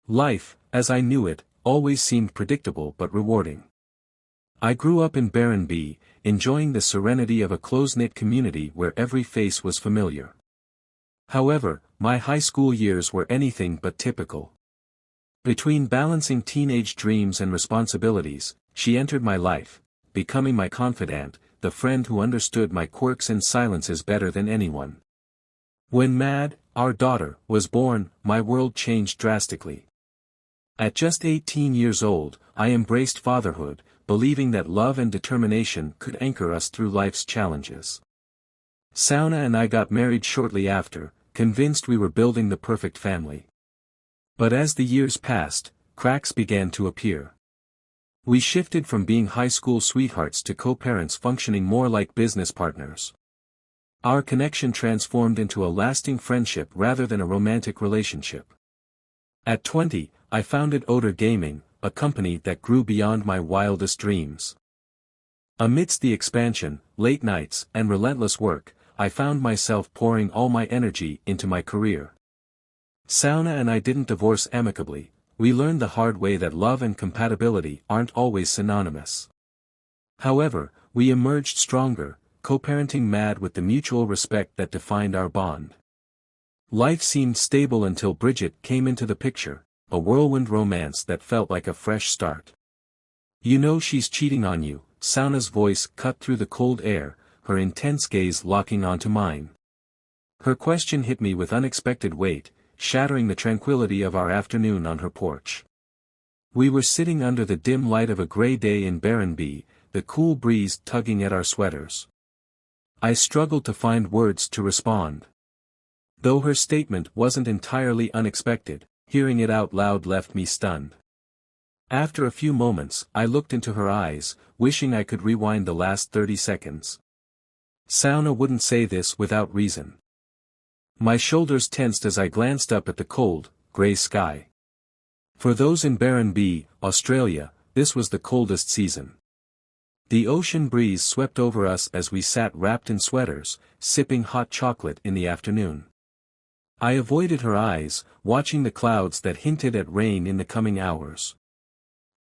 Life, as I knew it, always seemed predictable but rewarding. I grew up in Barranby, enjoying the serenity of a close-knit community where every face was familiar. However, my high school years were anything but typical. Between balancing teenage dreams and responsibilities, she entered my life, becoming my confidant, the friend who understood my quirks and silences better than anyone. When Mad, our daughter, was born, my world changed drastically. At just 18 years old, I embraced fatherhood, believing that love and determination could anchor us through life's challenges. Sauna and I got married shortly after, convinced we were building the perfect family. But as the years passed, cracks began to appear. We shifted from being high school sweethearts to co-parents functioning more like business partners. Our connection transformed into a lasting friendship rather than a romantic relationship. At 20, I founded Odor Gaming, a company that grew beyond my wildest dreams. Amidst the expansion, late nights, and relentless work, I found myself pouring all my energy into my career. Sauna and I didn't divorce amicably. We learned the hard way that love and compatibility aren't always synonymous. However, we emerged stronger, co-parenting Mad with the mutual respect that defined our bond. Life seemed stable until Bridget came into the picture, a whirlwind romance that felt like a fresh start. "You know she's cheating on you," Sauna's voice cut through the cold air, her intense gaze locking onto mine. Her question hit me with unexpected weight, shattering the tranquility of our afternoon on her porch. We were sitting under the dim light of a gray day in Barranby, the cool breeze tugging at our sweaters. I struggled to find words to respond. Though her statement wasn't entirely unexpected, hearing it out loud left me stunned. After a few moments, I looked into her eyes, wishing I could rewind the last 30 seconds. Sauna wouldn't say this without reason. My shoulders tensed as I glanced up at the cold, grey sky. For those in Barranby, Australia, this was the coldest season. The ocean breeze swept over us as we sat wrapped in sweaters, sipping hot chocolate in the afternoon. I avoided her eyes, watching the clouds that hinted at rain in the coming hours.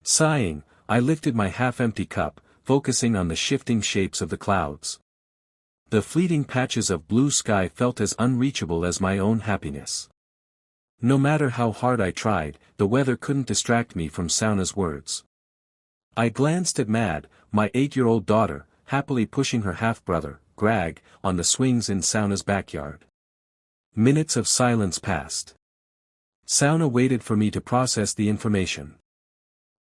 Sighing, I lifted my half-empty cup, focusing on the shifting shapes of the clouds. The fleeting patches of blue sky felt as unreachable as my own happiness. No matter how hard I tried, the weather couldn't distract me from Sauna's words. I glanced at Mad, my 8-year-old daughter, happily pushing her half-brother, Greg, on the swings in Sauna's backyard. Minutes of silence passed. Sauna waited for me to process the information.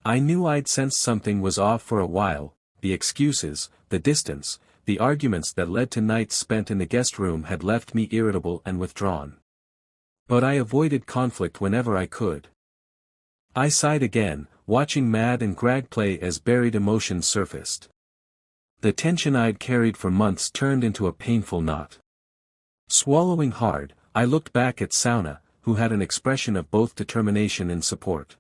I knew I'd sensed something was off for a while. The excuses, the distance, the arguments that led to nights spent in the guest room had left me irritable and withdrawn. But I avoided conflict whenever I could. I sighed again, watching Mad and Greg play as buried emotions surfaced. The tension I'd carried for months turned into a painful knot. Swallowing hard, I looked back at Sauna, who had an expression of both determination and support.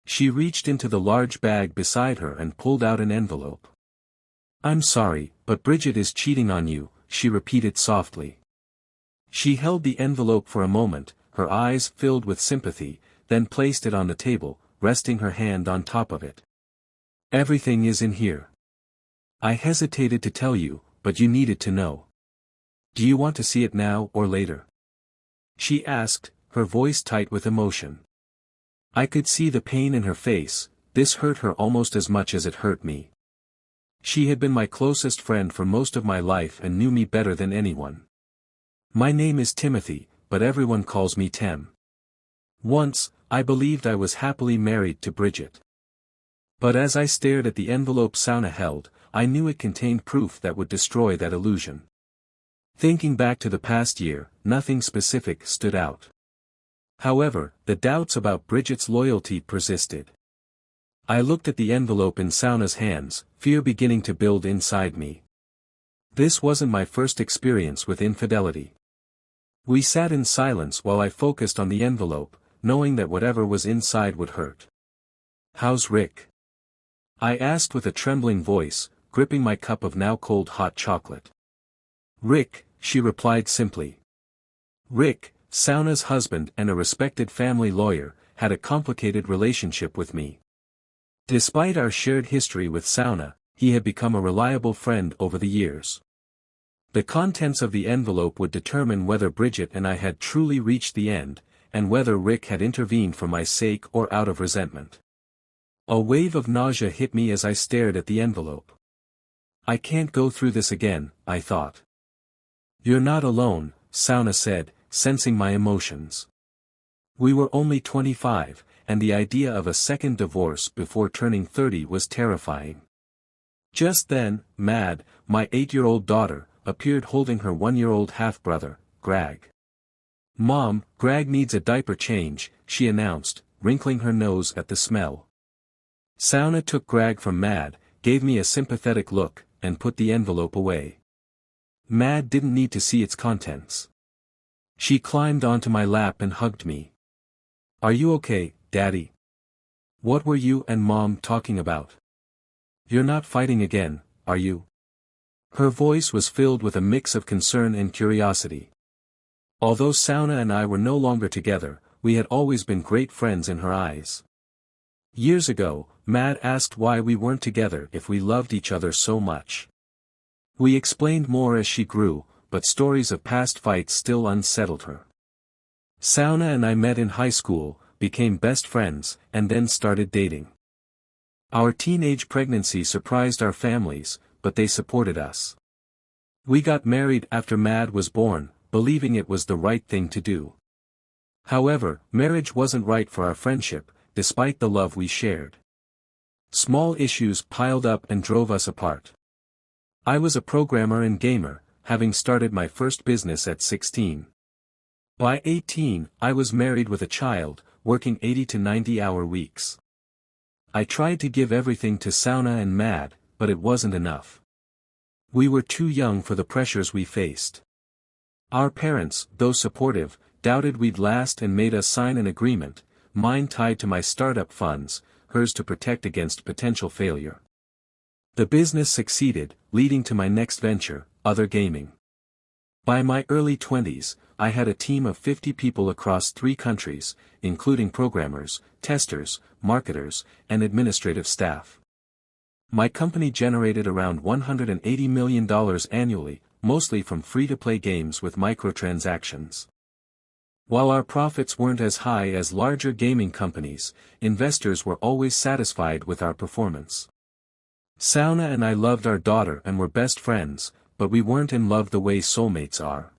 She reached into the large bag beside her and pulled out an envelope. "I'm sorry, but Bridget is cheating on you," she repeated softly. She held the envelope for a moment, her eyes filled with sympathy, then placed it on the table, resting her hand on top of it. "Everything is in here. I hesitated to tell you, but you needed to know. Do you want to see it now or later?" She asked, her voice tight with emotion. I could see the pain in her face. This hurt her almost as much as it hurt me. She had been my closest friend for most of my life and knew me better than anyone. "My name is Timothy, but everyone calls me Tem. Once, I believed I was happily married to Bridget. But as I stared at the envelope Sauna held, I knew it contained proof that would destroy that illusion. Thinking back to the past year, nothing specific stood out. However, the doubts about Bridget's loyalty persisted. I looked at the envelope in Sauna's hands, fear beginning to build inside me. This wasn't my first experience with infidelity. We sat in silence while I focused on the envelope, knowing that whatever was inside would hurt. "How's Rick?" I asked with a trembling voice, gripping my cup of now cold hot chocolate. "Rick," she replied simply. Rick, Sauna's husband and a respected family lawyer, had a complicated relationship with me. Despite our shared history with sauna, he had become a reliable friend over the years. The contents of the envelope would determine whether Bridget and I had truly reached the end, and whether Rick had intervened for my sake or out of resentment. A wave of nausea hit me as I stared at the envelope. I can't go through this again, I thought. You're not alone, Sauna said, sensing my emotions. We were only 25, and the idea of a second divorce before turning 30 was terrifying. Just then, Mad, my 8-year-old daughter, appeared holding her 1-year-old half-brother, Greg. Mom, Greg needs a diaper change, she announced, wrinkling her nose at the smell. Sauna took Greg from Mad, gave me a sympathetic look, and put the envelope away. Mad didn't need to see its contents. She climbed onto my lap and hugged me. Are you okay, Daddy? What were you and Mom talking about? You're not fighting again, are you? Her voice was filled with a mix of concern and curiosity. Although Sauna and I were no longer together, we had always been great friends in her eyes. Years ago, Mad asked why we weren't together if we loved each other so much. We explained more as she grew, but stories of past fights still unsettled her. Sauna and I met in high school, became best friends, and then started dating. Our teenage pregnancy surprised our families, but they supported us. We got married after Mad was born, believing it was the right thing to do. However, marriage wasn't right for our friendship, despite the love we shared. Small issues piled up and drove us apart. I was a programmer and gamer, having started my first business at 16. By 18, I was married with a child, working 80 to 90-hour weeks. I tried to give everything to Sauna and Mad, but it wasn't enough. We were too young for the pressures we faced. Our parents, though supportive, doubted we'd last and made us sign an agreement, mine tied to my startup funds, hers to protect against potential failure. The business succeeded, leading to my next venture, other gaming. By my early 20s, I had a team of 50 people across 3 countries, including programmers, testers, marketers, and administrative staff. My company generated around $180 million annually, mostly from free-to-play games with microtransactions. While our profits weren't as high as larger gaming companies, investors were always satisfied with our performance. Sauna and I loved our daughter and were best friends, but we weren't in love the way soulmates are.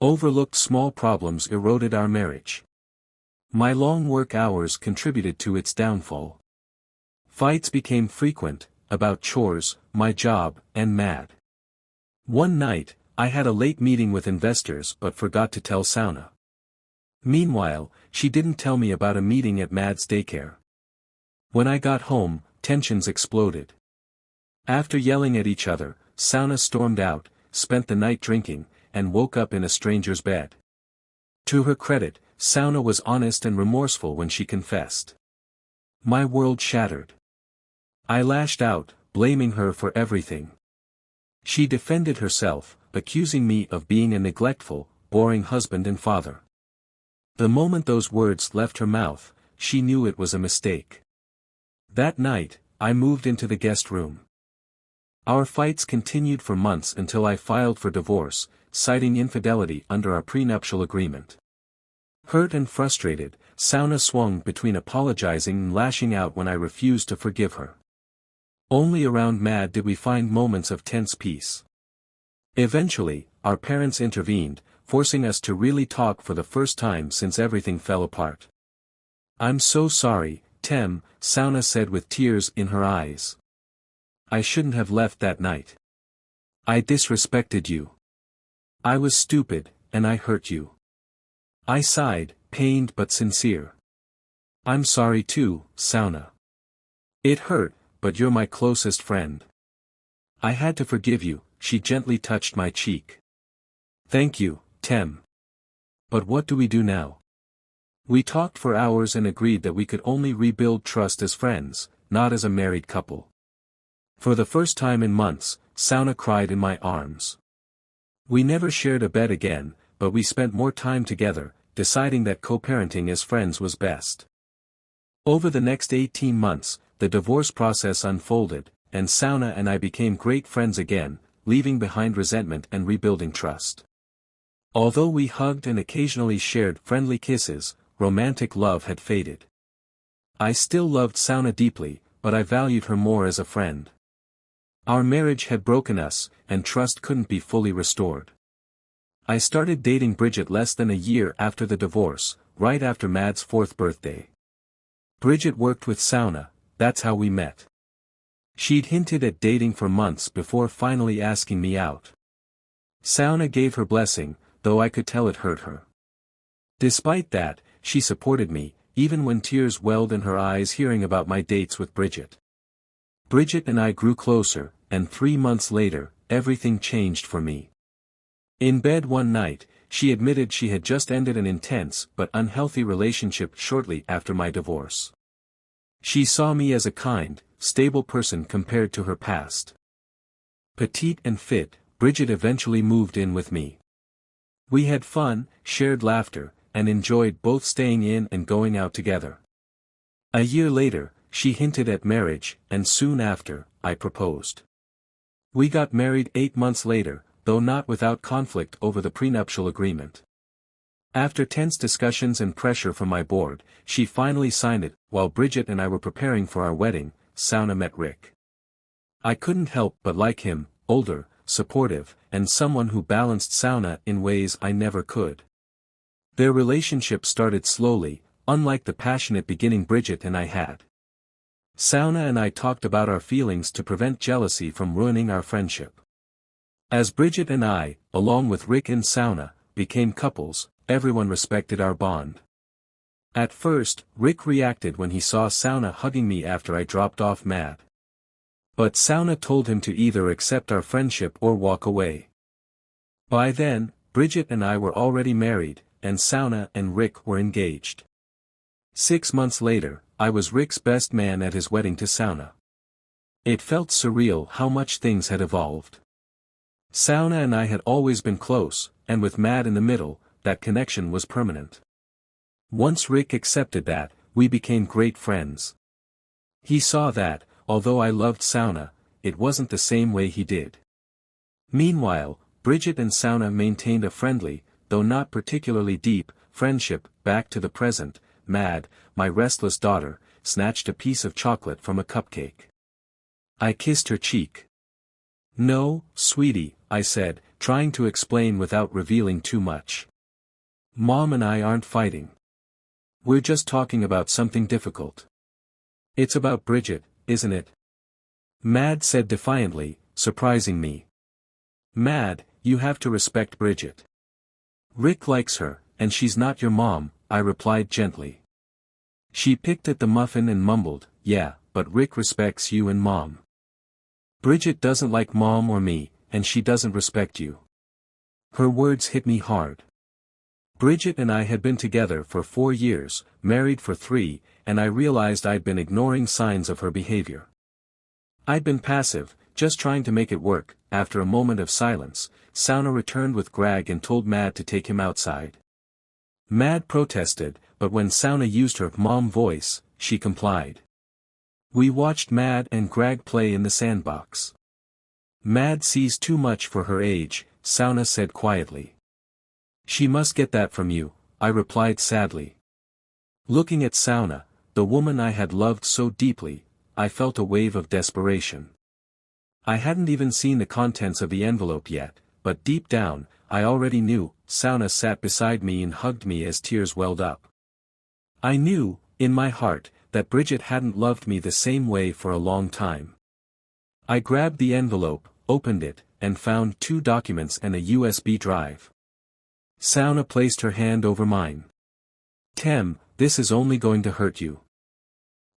Overlooked small problems eroded our marriage. My long work hours contributed to its downfall. Fights became frequent, about chores, my job, and Mad. One night, I had a late meeting with investors but forgot to tell Sauna. Meanwhile, she didn't tell me about a meeting at Mad's daycare. When I got home, tensions exploded. After yelling at each other, Sauna stormed out, spent the night drinking, and woke up in a stranger's bed. To her credit, Sauna was honest and remorseful when she confessed. My world shattered. I lashed out, blaming her for everything. She defended herself, accusing me of being a neglectful, boring husband and father. The moment those words left her mouth, she knew it was a mistake. That night, I moved into the guest room. Our fights continued for months until I filed for divorce, citing infidelity under our prenuptial agreement. Hurt and frustrated, Sauna swung between apologizing and lashing out when I refused to forgive her. Only around Mad did we find moments of tense peace. Eventually, our parents intervened, forcing us to really talk for the first time since everything fell apart. I'm so sorry, Tem, Sauna said with tears in her eyes. I shouldn't have left that night. I disrespected you. I was stupid, and I hurt you. I sighed, pained but sincere. I'm sorry too, Sauna. It hurt, but you're my closest friend. I had to forgive you, she gently touched my cheek. Thank you, Tem. But what do we do now? We talked for hours and agreed that we could only rebuild trust as friends, not as a married couple. For the first time in months, Sauna cried in my arms. We never shared a bed again, but we spent more time together, deciding that co-parenting as friends was best. Over the next 18 months, the divorce process unfolded, and Sauna and I became great friends again, leaving behind resentment and rebuilding trust. Although we hugged and occasionally shared friendly kisses, romantic love had faded. I still loved Sauna deeply, but I valued her more as a friend. Our marriage had broken us, and trust couldn't be fully restored. I started dating Bridget less than a year after the divorce, right after Mad's 4th birthday. Bridget worked with Sauna, that's how we met. She'd hinted at dating for months before finally asking me out. Sauna gave her blessing, though I could tell it hurt her. Despite that, she supported me, even when tears welled in her eyes hearing about my dates with Bridget. Bridget and I grew closer, and 3 months later, everything changed for me. In bed one night, she admitted she had just ended an intense but unhealthy relationship shortly after my divorce. She saw me as a kind, stable person compared to her past. Petite and fit, Bridget eventually moved in with me. We had fun, shared laughter, and enjoyed both staying in and going out together. A year later, she hinted at marriage, and soon after, I proposed. We got married 8 months later, though not without conflict over the prenuptial agreement. After tense discussions and pressure from my board, she finally signed it. While Bridget and I were preparing for our wedding, Sauna met Rick. I couldn't help but like him, older, supportive, and someone who balanced Sauna in ways I never could. Their relationship started slowly, unlike the passionate beginning Bridget and I had. Sauna and I talked about our feelings to prevent jealousy from ruining our friendship. As Bridget and I, along with Rick and Sauna, became couples, everyone respected our bond. At first, Rick reacted when he saw Sauna hugging me after I dropped off Mad. But Sauna told him to either accept our friendship or walk away. By then, Bridget and I were already married, and Sauna and Rick were engaged. 6 months later, I was Rick's best man at his wedding to Sauna. It felt surreal how much things had evolved. Sauna and I had always been close, and with Mad in the middle, that connection was permanent. Once Rick accepted that, we became great friends. He saw that, although I loved Sauna, it wasn't the same way he did. Meanwhile, Bridget and Sauna maintained a friendly, though not particularly deep, friendship. Back to the present, Mad, my restless daughter, snatched a piece of chocolate from a cupcake. I kissed her cheek. "No, sweetie," I said, trying to explain without revealing too much. "Mom and I aren't fighting. We're just talking about something difficult." "It's about Bridget, isn't it?" Mad said defiantly, surprising me. "Mad, you have to respect Bridget. Rick likes her, and she's not your mom," I replied gently. She picked at the muffin and mumbled, "Yeah, but Rick respects you and Mom." "Bridget doesn't like Mom or me, and she doesn't respect you." Her words hit me hard. Bridget and I had been together for 4 years, married for 3, and I realized I'd been ignoring signs of her behavior. I'd been passive, just trying to make it work. After a moment of silence, Sauna returned with Greg and told Mad to take him outside. Mad protested, but when Sauna used her mom voice, she complied. We watched Mad and Greg play in the sandbox. "Mad sees too much for her age," Sauna said quietly. "She must get that from you," I replied sadly. Looking at Sauna, the woman I had loved so deeply, I felt a wave of desperation. I hadn't even seen the contents of the envelope yet, but deep down, I already knew. Sauna sat beside me and hugged me as tears welled up. I knew, in my heart, that Bridget hadn't loved me the same way for a long time. I grabbed the envelope, opened it, and found 2 documents and a USB drive. Sauna placed her hand over mine. "Tem, this is only going to hurt you."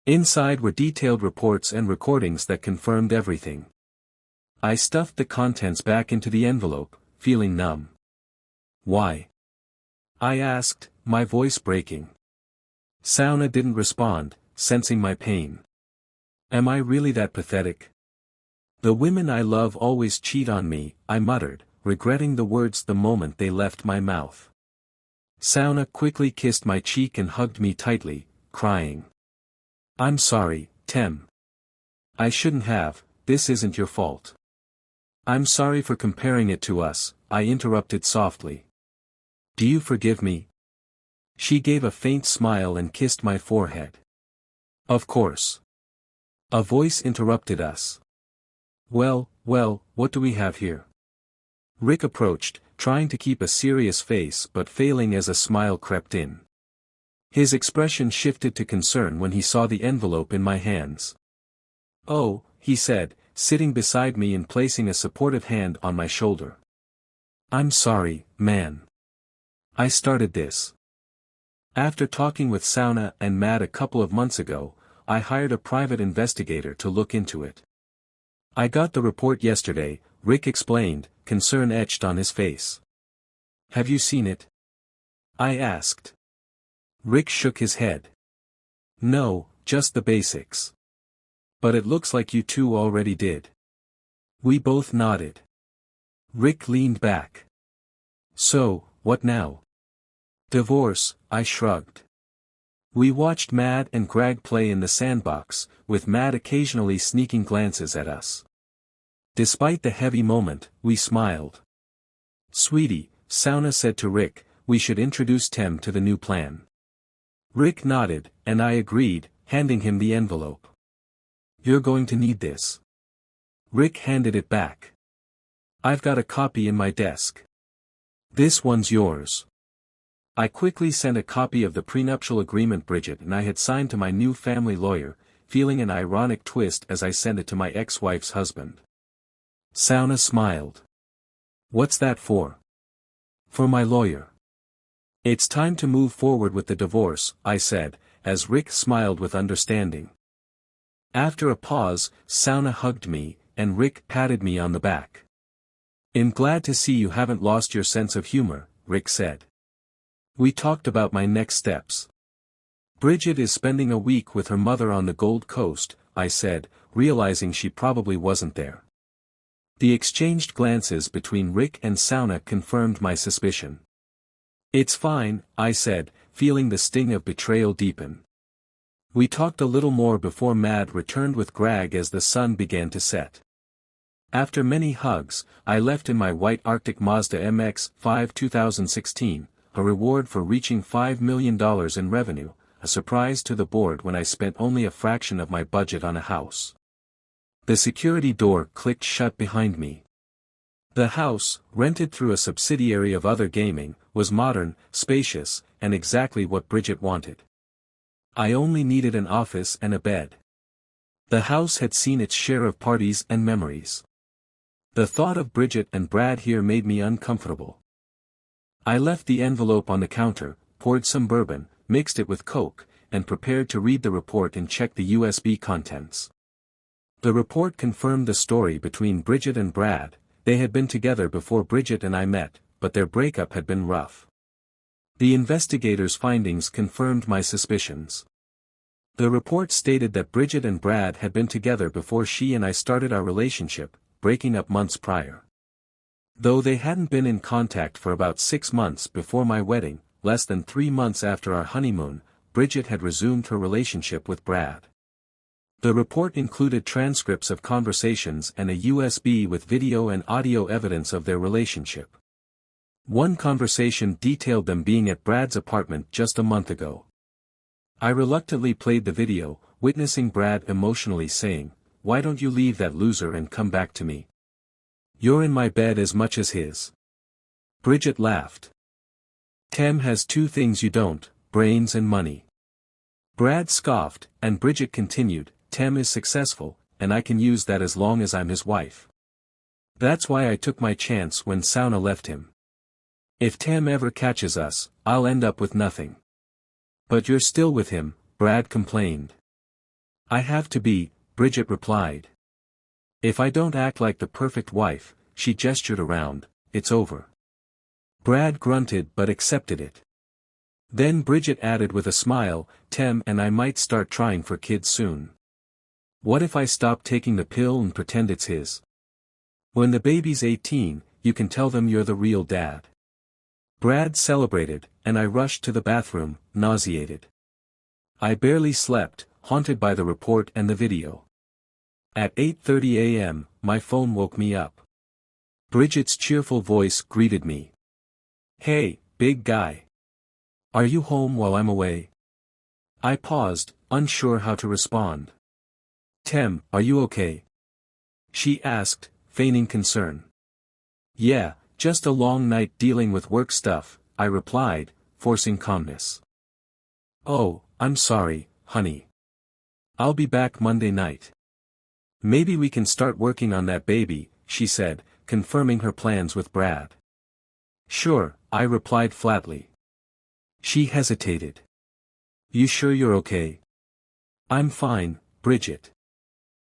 Inside were detailed reports and recordings that confirmed everything. I stuffed the contents back into the envelope, feeling numb. "Why?" I asked, my voice breaking. Sauna didn't respond, sensing my pain. "Am I really that pathetic?" "The women I love always cheat on me," I muttered, regretting the words the moment they left my mouth. Sauna quickly kissed my cheek and hugged me tightly, crying. I'm sorry, Tem. I shouldn't have, this isn't your fault. I'm sorry for comparing it to us, I interrupted softly. Do you forgive me? She gave a faint smile and kissed my forehead. Of course. A voice interrupted us. Well, what do we have here? Rick approached, trying to keep a serious face but failing as a smile crept in. His expression shifted to concern when he saw the envelope in my hands. Oh, he said, sitting beside me and placing a supportive hand on my shoulder. I'm sorry, man. I started this. After talking with Sauna and Matt a couple of months ago, I hired a private investigator to look into it. I got the report yesterday, Rick explained, concern etched on his face. Have you seen it? I asked. Rick shook his head. No, just the basics. But it looks like you two already did. We both nodded. Rick leaned back. So, what now? Divorce, I shrugged. We watched Matt and Greg play in the sandbox, with Matt occasionally sneaking glances at us. Despite the heavy moment, we smiled. Sweetie, Sauna said to Rick, we should introduce Tem to the new plan. Rick nodded, and I agreed, handing him the envelope. You're going to need this. Rick handed it back. I've got a copy in my desk. This one's yours. I quickly sent a copy of the prenuptial agreement Bridget and I had signed to my new family lawyer, feeling an ironic twist as I sent it to my ex-wife's husband. Sauna smiled. What's that for? For my lawyer. It's time to move forward with the divorce, I said, as Rick smiled with understanding. After a pause, Sauna hugged me, and Rick patted me on the back. I'm glad to see you haven't lost your sense of humor, Rick said. We talked about my next steps. Bridget is spending a week with her mother on the Gold Coast, I said, realizing she probably wasn't there. The exchanged glances between Rick and Sauna confirmed my suspicion. It's fine, I said, feeling the sting of betrayal deepen. We talked a little more before Matt returned with Greg as the sun began to set. After many hugs, I left in my white Arctic Mazda MX-5 2016, a reward for reaching $5 million in revenue, a surprise to the board when I spent only a fraction of my budget on a house. The security door clicked shut behind me. The house, rented through a subsidiary of Other Gaming, was modern, spacious, and exactly what Bridget wanted. I only needed an office and a bed. The house had seen its share of parties and memories. The thought of Bridget and Brad here made me uncomfortable. I left the envelope on the counter, poured some bourbon, mixed it with Coke, and prepared to read the report and check the USB contents. The report confirmed the story between Bridget and Brad. They had been together before Bridget and I met, but their breakup had been rough. The investigators' findings confirmed my suspicions. The report stated that Bridget and Brad had been together before she and I started our relationship, breaking up months prior. Though they hadn't been in contact for about 6 months before my wedding, less than 3 months after our honeymoon, Bridget had resumed her relationship with Brad. The report included transcripts of conversations and a USB with video and audio evidence of their relationship. One conversation detailed them being at Brad's apartment just a month ago. I reluctantly played the video, witnessing Brad emotionally saying, "Why don't you leave that loser and come back to me? You're in my bed as much as his." Bridget laughed. Tem has 2 things you don't, brains and money. Brad scoffed, and Bridget continued, Tem is successful, and I can use that as long as I'm his wife. That's why I took my chance when Sauna left him. If Tem ever catches us, I'll end up with nothing. But you're still with him, Brad complained. I have to be, Bridget replied. If I don't act like the perfect wife, she gestured around, it's over. Brad grunted but accepted it. Then Bridget added with a smile, Tem and I might start trying for kids soon. What if I stop taking the pill and pretend it's his? When the baby's 18, you can tell them you're the real dad. Brad celebrated, and I rushed to the bathroom, nauseated. I barely slept, haunted by the report and the video. At 8:30 a.m., my phone woke me up. Bridget's cheerful voice greeted me. "Hey, big guy. Are you home while I'm away?" I paused, unsure how to respond. "Tem, are you okay?" she asked, feigning concern. "Yeah, just a long night dealing with work stuff," I replied, forcing calmness. "Oh, I'm sorry, honey. I'll be back Monday night. Maybe we can start working on that baby," she said, confirming her plans with Brad. "Sure," I replied flatly. She hesitated. "You sure you're okay?" "I'm fine, Bridget.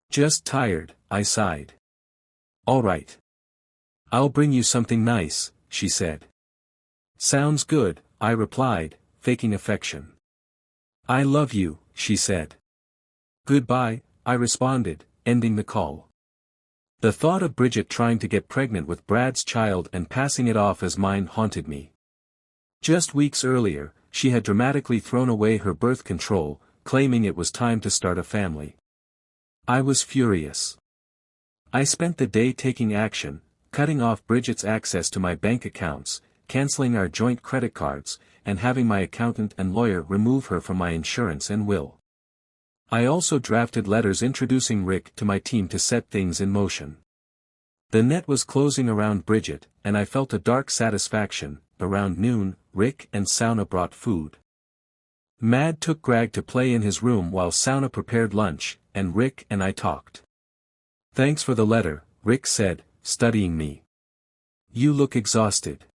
Just tired," I sighed. "All right. I'll bring you something nice," she said. "Sounds good," I replied, faking affection. "I love you," she said. "Goodbye," I responded, ending the call. The thought of Bridget trying to get pregnant with Brad's child and passing it off as mine haunted me. Just weeks earlier, she had dramatically thrown away her birth control, claiming it was time to start a family. I was furious. I spent the day taking action, cutting off Bridget's access to my bank accounts, canceling our joint credit cards, and having my accountant and lawyer remove her from my insurance and will. I also drafted letters introducing Rick to my team to set things in motion. The net was closing around Bridget, and I felt a dark satisfaction. Around noon, Rick and Sauna brought food. Mad took Greg to play in his room while Sauna prepared lunch, and Rick and I talked. "Thanks for the letter," Rick said, studying me. "You look exhausted."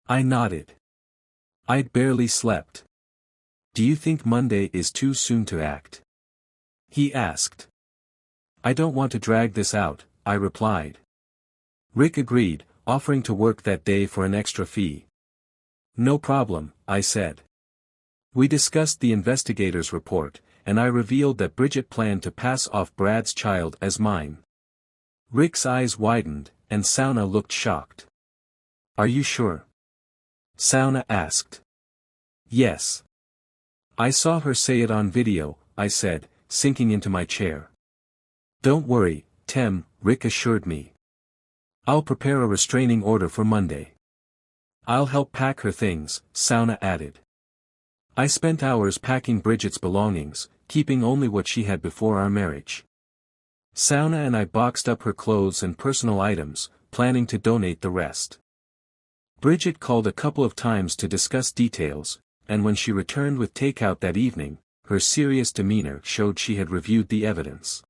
I nodded. I'd barely slept. "Do you think Monday is too soon to act?" he asked. "I don't want to drag this out," I replied. Rick agreed, offering to work that day for an extra fee. "No problem," I said. We discussed the investigator's report, and I revealed that Bridget planned to pass off Brad's child as mine. Rick's eyes widened, and Sauna looked shocked. "Are you sure?" Sauna asked. "Yes. I saw her say it on video," I said, sinking into my chair. "Don't worry, Tem," Rick assured me. "I'll prepare a restraining order for Monday." "I'll help pack her things," Sauna added. I spent hours packing Bridget's belongings, keeping only what she had before our marriage. Sauna and I boxed up her clothes and personal items, planning to donate the rest. Bridget called a couple of times to discuss details, and when she returned with takeout that evening, her serious demeanor showed she had reviewed the evidence.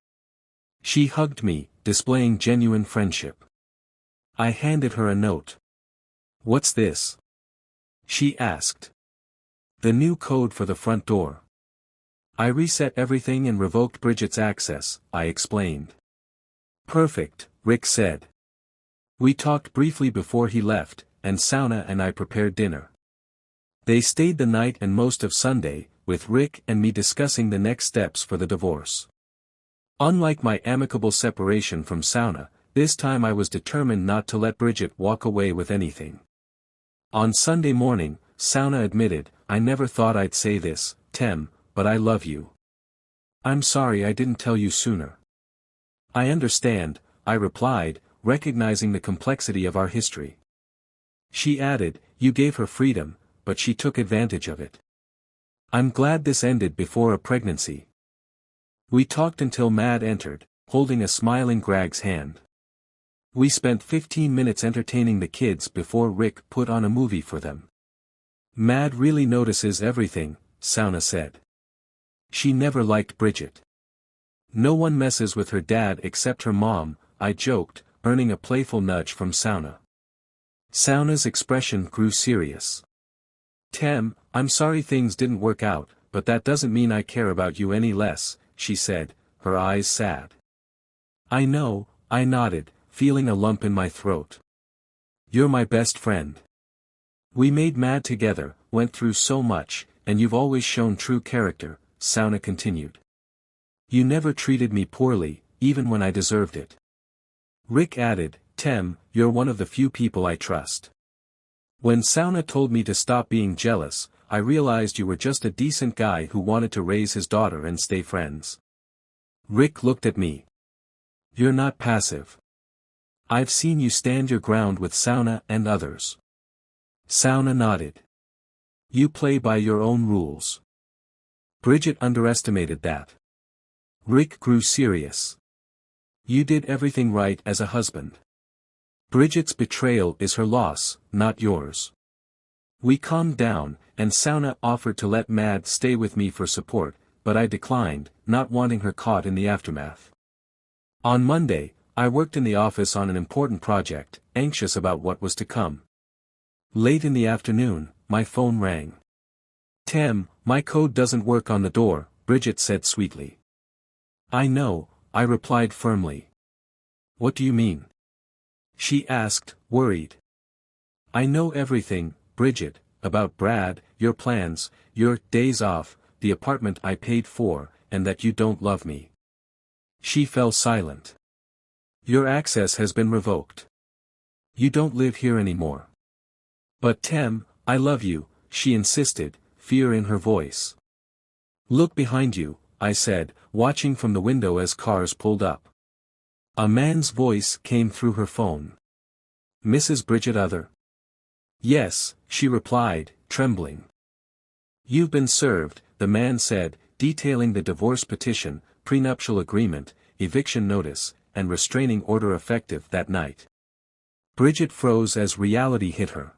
She hugged me, displaying genuine friendship. I handed her a note. "What's this?" she asked. "The new code for the front door. I reset everything and revoked Bridget's access," I explained. "Perfect," Rick said. We talked briefly before he left, and Sauna and I prepared dinner. They stayed the night and most of Sunday, with Rick and me discussing the next steps for the divorce. Unlike my amicable separation from Sauna, this time I was determined not to let Bridget walk away with anything. On Sunday morning, Sauna admitted, "I never thought I'd say this, Tem, but I love you. I'm sorry I didn't tell you sooner." "I understand," I replied, recognizing the complexity of our history. She added, "You gave her freedom, but she took advantage of it. I'm glad this ended before a pregnancy." We talked until Mad entered, holding a smiling Greg's hand. We spent 15 minutes entertaining the kids before Rick put on a movie for them. "Mad really notices everything," Sauna said. "She never liked Bridget. No one messes with her dad except her mom," I joked, earning a playful nudge from Sauna. Sauna's expression grew serious. "Tem, I'm sorry things didn't work out, but that doesn't mean I care about you any less," she said, her eyes sad. "I know," I nodded, feeling a lump in my throat. "You're my best friend. We made Mad together, went through so much, and you've always shown true character," Sauna continued. "You never treated me poorly, even when I deserved it." Rick added, "Tem, you're one of the few people I trust." When Sauna told me to stop being jealous, I realized you were just a decent guy who wanted to raise his daughter and stay friends. Rick looked at me. You're not passive. I've seen you stand your ground with Sauna and others. Sauna nodded. You play by your own rules. Bridget underestimated that. Rick grew serious. You did everything right as a husband. Bridget's betrayal is her loss, not yours. We calmed down, and Sauna offered to let Mad stay with me for support, but I declined, not wanting her caught in the aftermath. On Monday, I worked in the office on an important project, anxious about what was to come. Late in the afternoon, my phone rang. Tem, my code doesn't work on the door, Bridget said sweetly. I know, I replied firmly. What do you mean? She asked, worried. I know everything, Bridget, about Brad, your plans, your days off, the apartment I paid for, and that you don't love me. She fell silent. Your access has been revoked. You don't live here anymore. But Tem, I love you, she insisted, fear in her voice. Look behind you, I said, watching from the window as cars pulled up. A man's voice came through her phone. Mrs. Bridget Other? Yes, she replied, trembling. You've been served, the man said, detailing the divorce petition, prenuptial agreement, eviction notice, and restraining order effective that night. Bridget froze as reality hit her.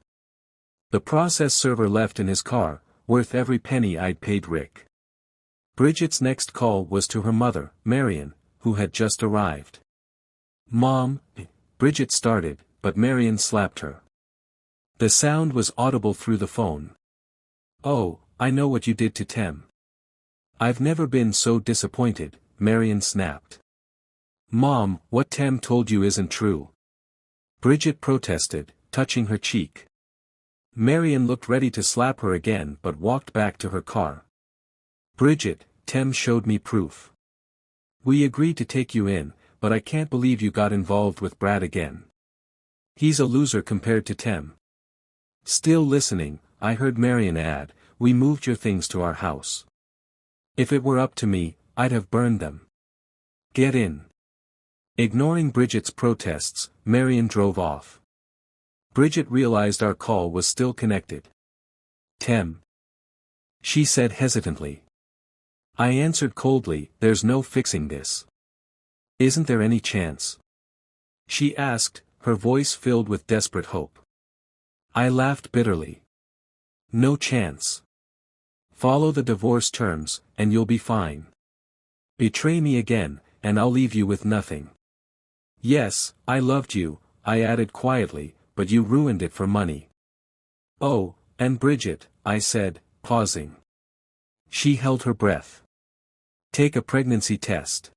The process server left in his car, worth every penny I'd paid Rick. Bridget's next call was to her mother, Marion, who had just arrived. Mom, Bridget started, but Marion slapped her. The sound was audible through the phone. Oh, I know what you did to Tem. I've never been so disappointed, Marion snapped. Mom, what Tem told you isn't true. Bridget protested, touching her cheek. Marion looked ready to slap her again but walked back to her car. Bridget, Tem showed me proof. We agreed to take you in, but I can't believe you got involved with Brad again. He's a loser compared to Tem. Still listening, I heard Marion add, we moved your things to our house. If it were up to me, I'd have burned them. Get in. Ignoring Bridget's protests, Marion drove off. Bridget realized our call was still connected. Tem. She said hesitantly. I answered coldly, there's no fixing this. Isn't there any chance? She asked, her voice filled with desperate hope. I laughed bitterly. No chance. Follow the divorce terms, and you'll be fine. Betray me again, and I'll leave you with nothing. Yes, I loved you, I added quietly, but you ruined it for money. Oh, and Bridget, I said, pausing. She held her breath. Take a pregnancy test.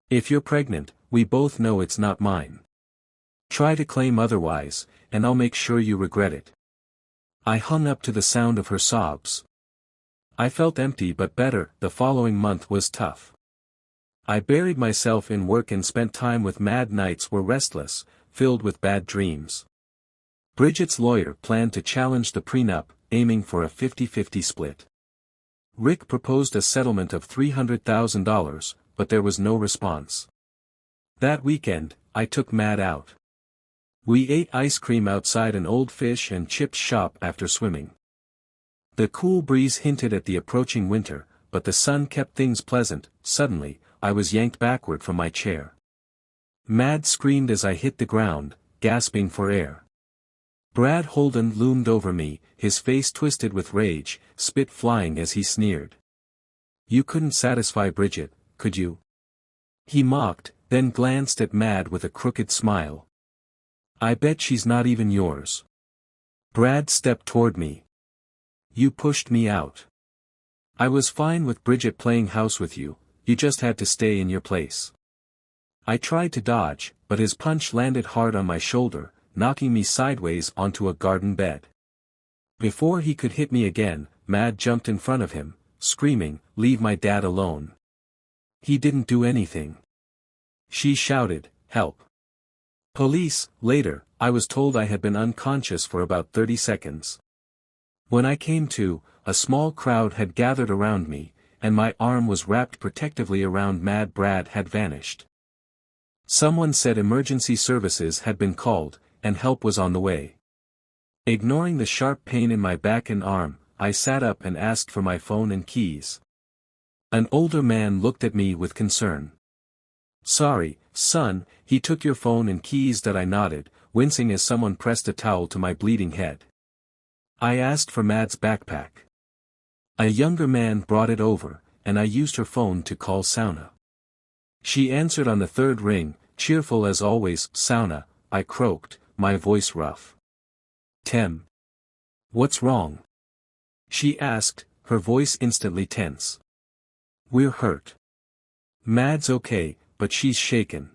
If you're pregnant, we both know it's not mine. Try to claim otherwise, and I'll make sure you regret it. I hung up to the sound of her sobs. I felt empty but better. The following month was tough. I buried myself in work and spent time with Mad. Nights were restless, filled with bad dreams. Bridget's lawyer planned to challenge the prenup, aiming for a 50-50 split. Rick proposed a settlement of $300,000, but there was no response. That weekend, I took Mad out. We ate ice cream outside an old fish and chips shop after swimming. The cool breeze hinted at the approaching winter, but the sun kept things pleasant. Suddenly, I was yanked backward from my chair. Mad screamed as I hit the ground, gasping for air. Brad Holden loomed over me, his face twisted with rage, spit flying as he sneered. You couldn't satisfy Bridget, could you? He mocked, then glanced at Mad with a crooked smile. I bet she's not even yours. Brad stepped toward me. You pushed me out. I was fine with Bridget playing house with you, you just had to stay in your place. I tried to dodge, but his punch landed hard on my shoulder, knocking me sideways onto a garden bed. Before he could hit me again, Mad jumped in front of him, screaming, "Leave my dad alone." He didn't do anything. She shouted, "Help. Police." Later, I was told I had been unconscious for about 30 seconds. When I came to, a small crowd had gathered around me, and my arm was wrapped protectively around Mad Brad had vanished. Someone said emergency services had been called, and help was on the way. Ignoring the sharp pain in my back and arm, I sat up and asked for my phone and keys. An older man looked at me with concern. "Sorry, son, he took your phone and keys," that I nodded, wincing as someone pressed a towel to my bleeding head. I asked for Mad's backpack. A younger man brought it over, and I used her phone to call Sauna. She answered on the third ring, cheerful as always. "Sauna," I croaked, my voice rough. "Tem. What's wrong?" she asked, her voice instantly tense. "We're hurt. Mad's okay, but she's shaken.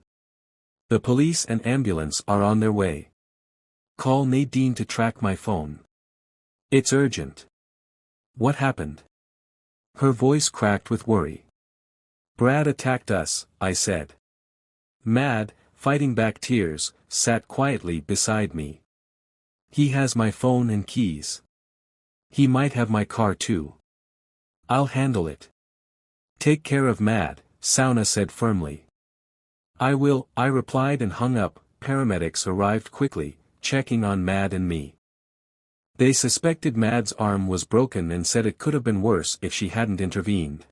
The police and ambulance are on their way. Call Nadine to track my phone. It's urgent." "What happened?" Her voice cracked with worry. "Brad attacked us," I said. Mad, fighting back tears, sat quietly beside me. "He has my phone and keys. He might have my car too. I'll handle it." "Take care of Mad," Sauna said firmly. "I will," I replied and hung up. Paramedics arrived quickly, checking on Mad and me. They suspected Mad's arm was broken and said it could have been worse if she hadn't intervened.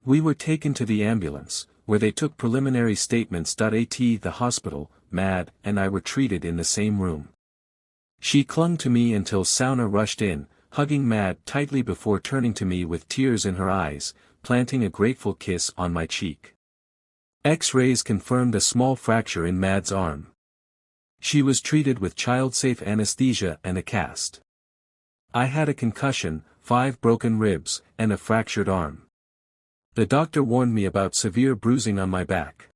We were taken to the ambulance, where they took preliminary statements. At the hospital, Mad and I were treated in the same room. She clung to me until Sauna rushed in, hugging Mad tightly before turning to me with tears in her eyes, planting a grateful kiss on my cheek. X-rays confirmed a small fracture in Mad's arm. She was treated with child-safe anesthesia and a cast. I had a concussion, 5 broken ribs, and a fractured arm. The doctor warned me about severe bruising on my back.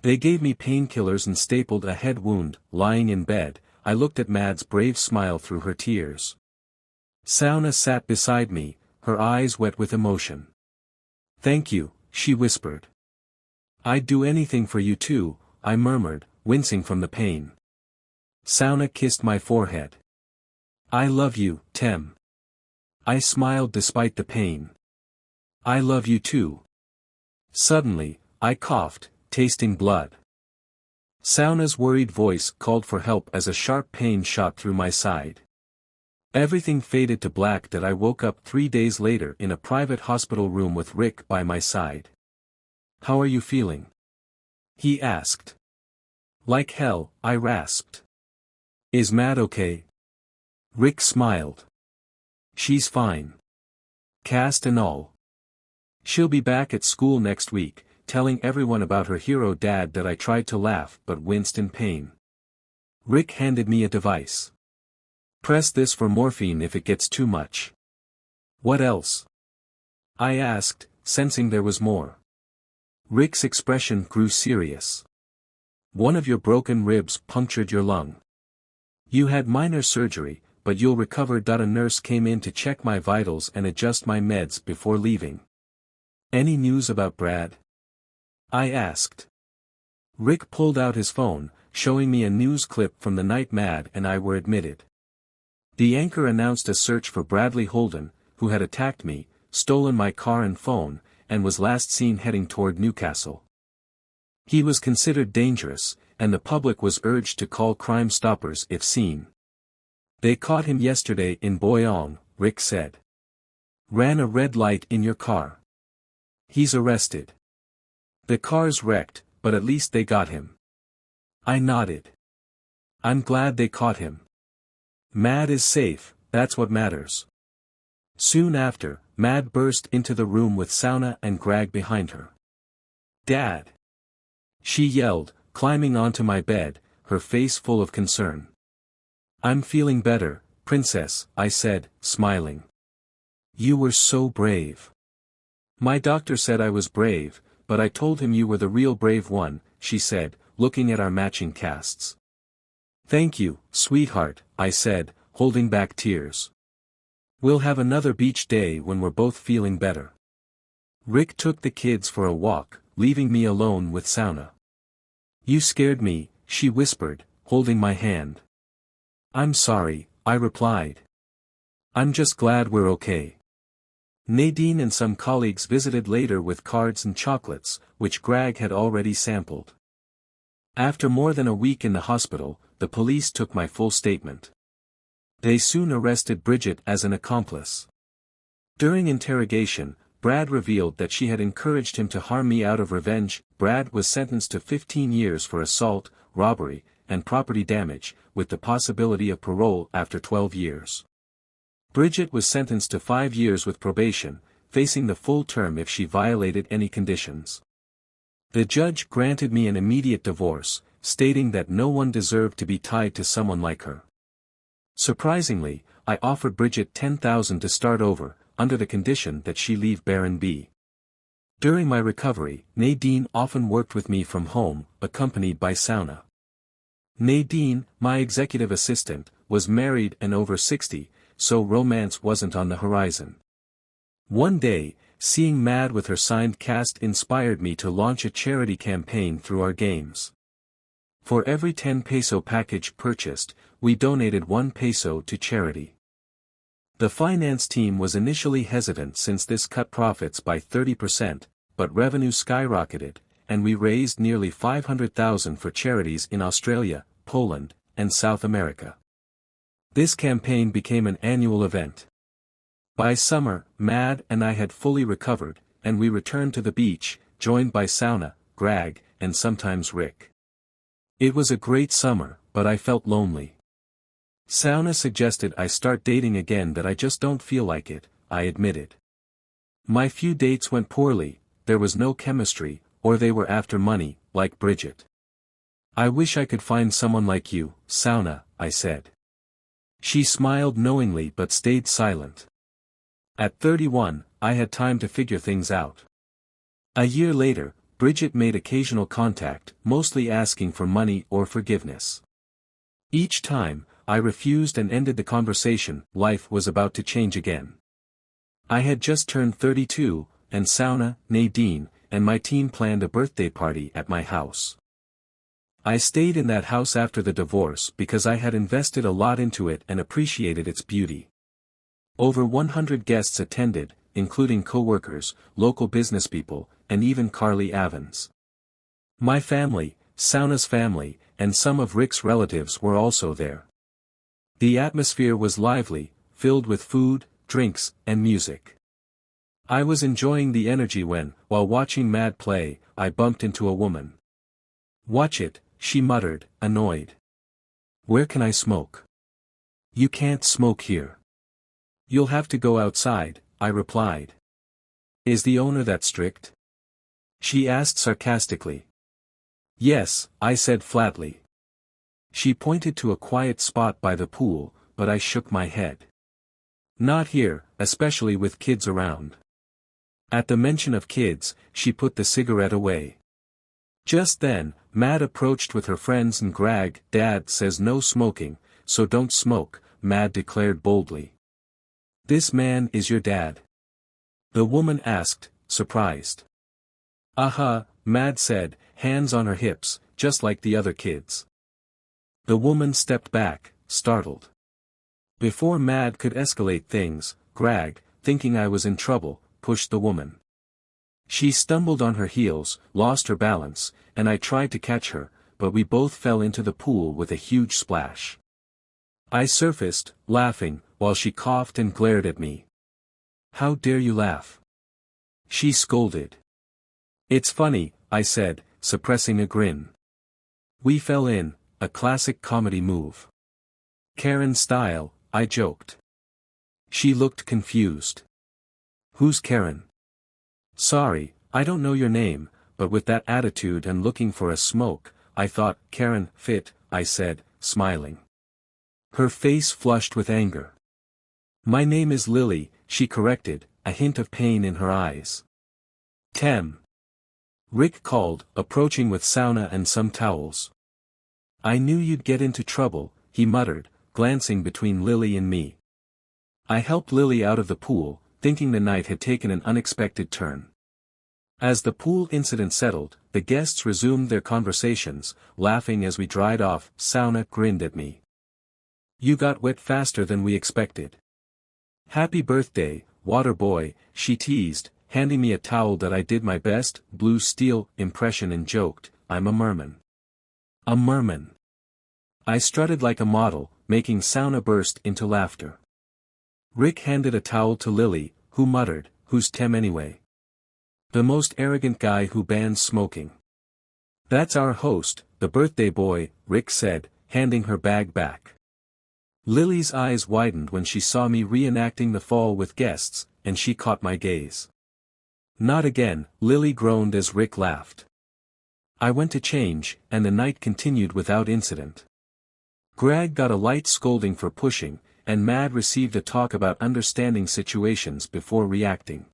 They gave me painkillers and stapled a head wound. Lying in bed, I looked at Mad's brave smile through her tears. Sauna sat beside me, her eyes wet with emotion. "Thank you," she whispered. "I'd do anything for you too," I murmured, wincing from the pain. Sauna kissed my forehead. "I love you, Tem." I smiled despite the pain. "I love you too." Suddenly, I coughed, tasting blood. Sauna's worried voice called for help as a sharp pain shot through my side. Everything faded to black. That I woke up 3 days later in a private hospital room with Rick by my side. "How are you feeling?" he asked. "Like hell," I rasped. "Is Mad okay?" Rick smiled. "She's fine. Cast and all. She'll be back at school next week, telling everyone about her hero dad." That I tried to laugh but winced in pain. Rick handed me a device. "Press this for morphine if it gets too much." "What else?" I asked, sensing there was more. Rick's expression grew serious. "One of your broken ribs punctured your lung. You had minor surgery, but you'll recover." A nurse came in to check my vitals and adjust my meds before leaving. "Any news about Brad?" I asked. Rick pulled out his phone, showing me a news clip from the night Mad and I were admitted. The anchor announced a search for Bradley Holden, who had attacked me, stolen my car and phone, and was last seen heading toward Newcastle. He was considered dangerous, and the public was urged to call Crime Stoppers if seen. "They caught him yesterday in Boyong," Rick said. "Ran a red light in your car. He's arrested. The car's wrecked, but at least they got him." I nodded. "I'm glad they caught him. Mad is safe, that's what matters." Soon after, Mad burst into the room with Sauna and Greg behind her. "Dad!" she yelled, climbing onto my bed, her face full of concern. "I'm feeling better, Princess," I said, smiling. "You were so brave." "My doctor said I was brave, but I told him you were the real brave one," she said, looking at our matching casts. "Thank you, sweetheart," I said, holding back tears. "We'll have another beach day when we're both feeling better." Rick took the kids for a walk, leaving me alone with Sauna. "You scared me," she whispered, holding my hand. "I'm sorry," I replied. I'm just glad we're okay. Nadine and some colleagues visited later with cards and chocolates, which Greg had already sampled. After more than a week in the hospital, the police took my full statement. They soon arrested Bridget as an accomplice. During interrogation, Brad revealed that she had encouraged him to harm me out of revenge. Brad was sentenced to 15 years for assault, robbery, and property damage, with the possibility of parole after 12 years. Bridget was sentenced to 5 years with probation, facing the full term if she violated any conditions. The judge granted me an immediate divorce, stating that no one deserved to be tied to someone like her. Surprisingly, I offered Bridget $10,000 to start over, under the condition that she leave Baron B. During my recovery, Nadine often worked with me from home, accompanied by Sauna. Nadine, my executive assistant, was married and over 60, so romance wasn't on the horizon. One day, seeing Mad with her signed cast inspired me to launch a charity campaign through our games. For every 10 peso package purchased, we donated 1 peso to charity. The finance team was initially hesitant since this cut profits by 30%, but revenue skyrocketed, and we raised nearly $500,000 for charities in Australia, Poland, and South America. This campaign became an annual event. By summer, Mad and I had fully recovered, and we returned to the beach, joined by Sauna, Greg, and sometimes Rick. It was a great summer, but I felt lonely. Sauna suggested I start dating again, but I just don't feel like it, I admitted. My few dates went poorly, there was no chemistry, or they were after money, like Bridget. I wish I could find someone like you, Sauna, I said. She smiled knowingly but stayed silent. At 31, I had time to figure things out. A year later, Bridget made occasional contact, mostly asking for money or forgiveness. Each time, I refused and ended the conversation. Life was about to change again. I had just turned 32, and Sauna, Nadine, and my team planned a birthday party at my house. I stayed in that house after the divorce because I had invested a lot into it and appreciated its beauty. Over 100 guests attended, including co-workers, local businesspeople, and even Carly Evans. My family, Sauna's family, and some of Rick's relatives were also there. The atmosphere was lively, filled with food, drinks, and music. I was enjoying the energy when, while watching Mad play, I bumped into a woman. "Watch it," she muttered, annoyed. "Where can I smoke?" "You can't smoke here." "You'll have to go outside," I replied. "Is the owner that strict?" she asked sarcastically. "Yes," I said flatly. She pointed to a quiet spot by the pool, but I shook my head. "Not here, especially with kids around." At the mention of kids, she put the cigarette away. Just then, Mad approached with her friends and Greg. "Dad says no smoking, so don't smoke," Mad declared boldly. "This man is your dad?" the woman asked, surprised. "Uh-huh," Mad said, hands on her hips, just like the other kids. The woman stepped back, startled. Before Mad could escalate things, Greg, thinking I was in trouble, pushed the woman. She stumbled on her heels, lost her balance, and I tried to catch her, but we both fell into the pool with a huge splash. I surfaced, laughing, while she coughed and glared at me. "How dare you laugh?" she scolded. "It's funny," I said, suppressing a grin. "We fell in, a classic comedy move. Karen style," I joked. She looked confused. "Who's Karen?" "Sorry, I don't know your name, but with that attitude and looking for a smoke, I thought Karen fit," I said, smiling. Her face flushed with anger. "My name is Lily," she corrected, a hint of pain in her eyes. "Tem." Rick called, approaching with sauna and some towels. "I knew you'd get into trouble," he muttered, glancing between Lily and me. I helped Lily out of the pool, thinking the night had taken an unexpected turn. As the pool incident settled, the guests resumed their conversations, laughing as we dried off. Sauna grinned at me. "You got wet faster than we expected." Happy birthday, water boy, she teased, handing me a towel that I did my best, blue steel, impression and joked, I'm a merman. A merman. I strutted like a model, making Sauna burst into laughter. Rick handed a towel to Lily, who muttered, who's Tem anyway? The most arrogant guy who bans smoking. That's our host, the birthday boy, Rick said, handing her bag back. Lily's eyes widened when she saw me reenacting the fall with guests, and she caught my gaze. Not again, Lily groaned as Rick laughed. I went to change, and the night continued without incident. Greg got a light scolding for pushing, and Mad received a talk about understanding situations before reacting.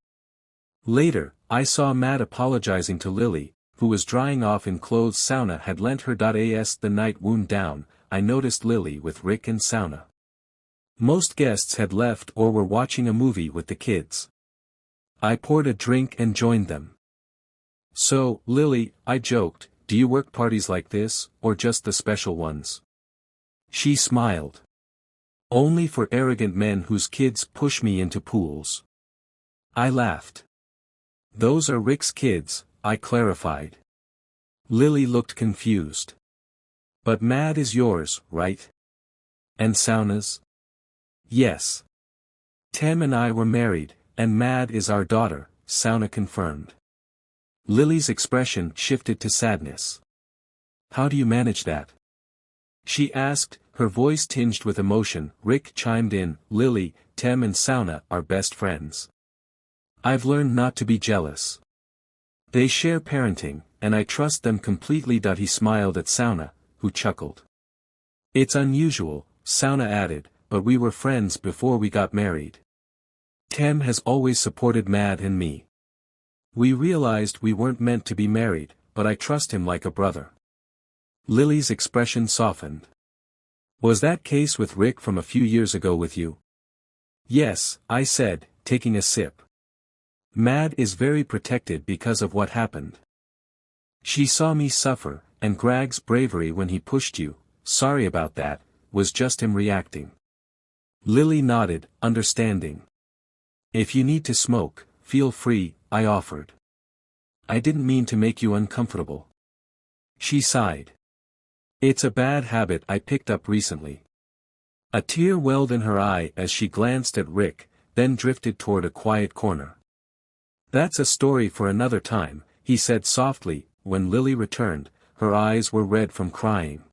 Later, I saw Mad apologizing to Lily, who was drying off in clothes Sauna had lent her. As the night wound down, I noticed Lily with Rick and Sauna. Most guests had left or were watching a movie with the kids. I poured a drink and joined them. So, Lily, I joked, do you work parties like this, or just the special ones? She smiled. Only for arrogant men whose kids push me into pools. I laughed. Those are Rick's kids, I clarified. Lily looked confused. But Mad is yours, right? And Sauna's? Yes. Tem and I were married, and Mad is our daughter, Sauna confirmed. Lily's expression shifted to sadness. How do you manage that? She asked, her voice tinged with emotion. Rick chimed in, Lily, Tem and Sauna are best friends. I've learned not to be jealous. They share parenting, and I trust them completely. He smiled at Sauna, who chuckled. It's unusual, Sauna added, but we were friends before we got married. Tem has always supported Mad and me. We realized we weren't meant to be married, but I trust him like a brother. Lily's expression softened. Was that case with Rick from a few years ago with you? Yes, I said, taking a sip. Mad is very protected because of what happened. She saw me suffer, and Greg's bravery when he pushed you, sorry about that, was just him reacting. Lily nodded, understanding. If you need to smoke, feel free, I offered. I didn't mean to make you uncomfortable. She sighed. It's a bad habit I picked up recently. A tear welled in her eye as she glanced at Rick, then drifted toward a quiet corner. That's a story for another time, he said softly. When Lily returned, her eyes were red from crying.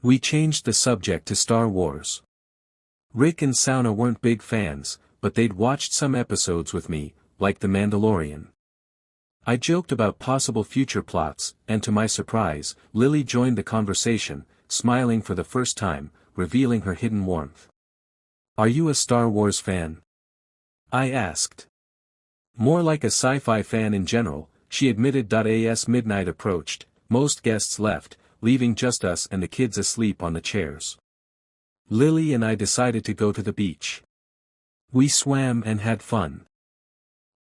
We changed the subject to Star Wars. Rick and Sauna weren't big fans, but they'd watched some episodes with me, like The Mandalorian. I joked about possible future plots, and to my surprise, Lily joined the conversation, smiling for the first time, revealing her hidden warmth. Are you a Star Wars fan? I asked. More like a sci-fi fan in general, she admitted. As midnight approached, most guests left, leaving just us and the kids asleep on the chairs. Lily and I decided to go to the beach. We swam and had fun.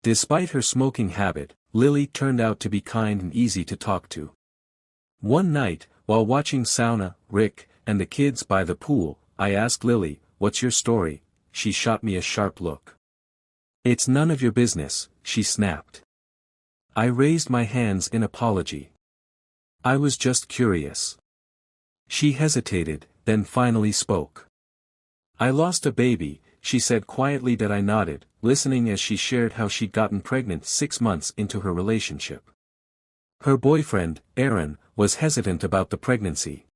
Despite her smoking habit, Lily turned out to be kind and easy to talk to. One night, while watching Sauna, Rick, and the kids by the pool, I asked Lily, what's your story? She shot me a sharp look. It's none of your business, she snapped. I raised my hands in apology. I was just curious. She hesitated, then finally spoke. I lost a baby, she said quietly. I nodded, listening as she shared how she'd gotten pregnant 6 months into her relationship. Her boyfriend, Aaron, was hesitant about the pregnancy.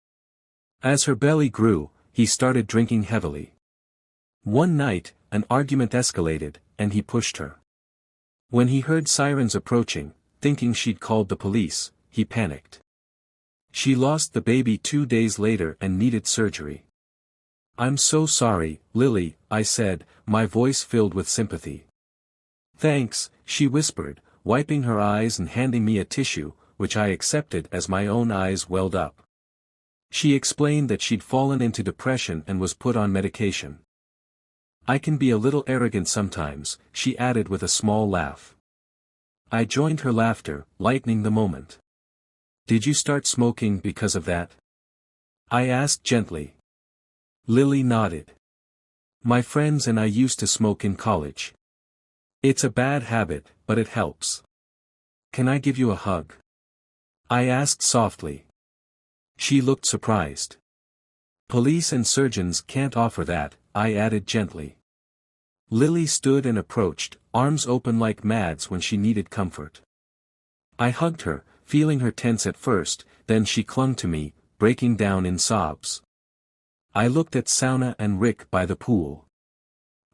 As her belly grew, he started drinking heavily. One night, an argument escalated, and he pushed her. When he heard sirens approaching, thinking she'd called the police, he panicked. She lost the baby 2 days later and needed surgery. I'm so sorry, Lily, I said, my voice filled with sympathy. Thanks, she whispered, wiping her eyes and handing me a tissue, which I accepted as my own eyes welled up. She explained that she'd fallen into depression and was put on medication. I can be a little arrogant sometimes, she added with a small laugh. I joined her laughter, lightening the moment. Did you start smoking because of that? I asked gently. Lily nodded. My friends and I used to smoke in college. It's a bad habit, but it helps. Can I give you a hug? I asked softly. She looked surprised. Police and surgeons can't offer that, I added gently. Lily stood and approached, arms open like Mad's when she needed comfort. I hugged her, feeling her tense at first, then she clung to me, breaking down in sobs. I looked at Sauna and Rick by the pool.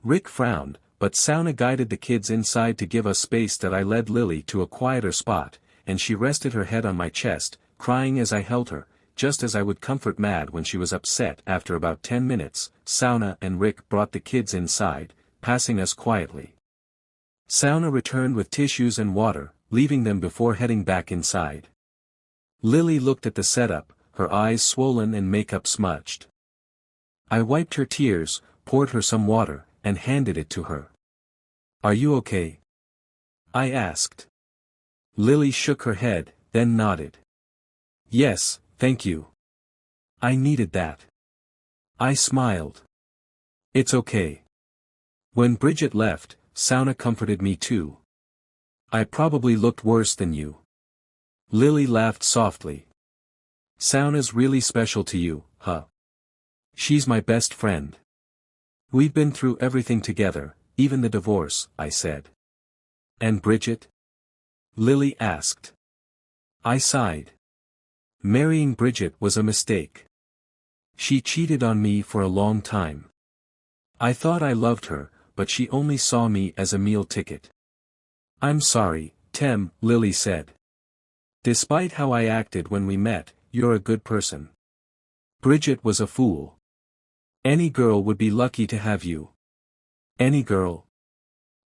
Rick frowned, but Sauna guided the kids inside to give us space that I led Lily to a quieter spot, and she rested her head on my chest, crying as I held her, just as I would comfort Mad when she was upset. After about 10 minutes, Sauna and Rick brought the kids inside, passing us quietly. Sauna returned with tissues and water, leaving them before heading back inside. Lily looked at the setup, her eyes swollen and makeup smudged. I wiped her tears, poured her some water, and handed it to her. Are you okay? I asked. Lily shook her head, then nodded. Yes, thank you. I needed that. I smiled. It's okay. When Bridget left, Sauna comforted me too. I probably looked worse than you. Lily laughed softly. Sauna's really special to you, huh? She's my best friend. We've been through everything together, even the divorce, I said. And Bridget? Lily asked. I sighed. Marrying Bridget was a mistake. She cheated on me for a long time. I thought I loved her, but she only saw me as a meal ticket. I'm sorry, Tem, Lily said. Despite how I acted when we met, you're a good person. Bridget was a fool. Any girl would be lucky to have you. Any girl?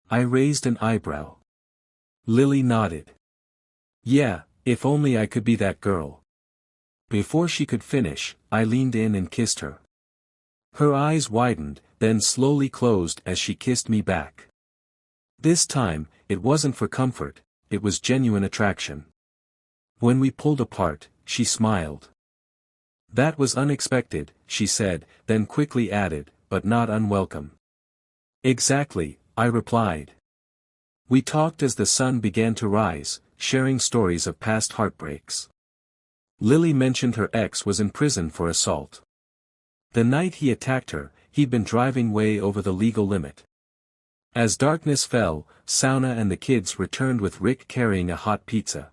I raised an eyebrow. Lily nodded. Yeah, if only I could be that girl. Before she could finish, I leaned in and kissed her. Her eyes widened, then slowly closed as she kissed me back. This time, it wasn't for comfort, it was genuine attraction. When we pulled apart, she smiled. That was unexpected, she said, then quickly added, but not unwelcome. Exactly, I replied. We talked as the sun began to rise, sharing stories of past heartbreaks. Lily mentioned her ex was in prison for assault. The night he attacked her, he'd been driving way over the legal limit. As darkness fell, Sauna and the kids returned with Rick carrying a hot pizza.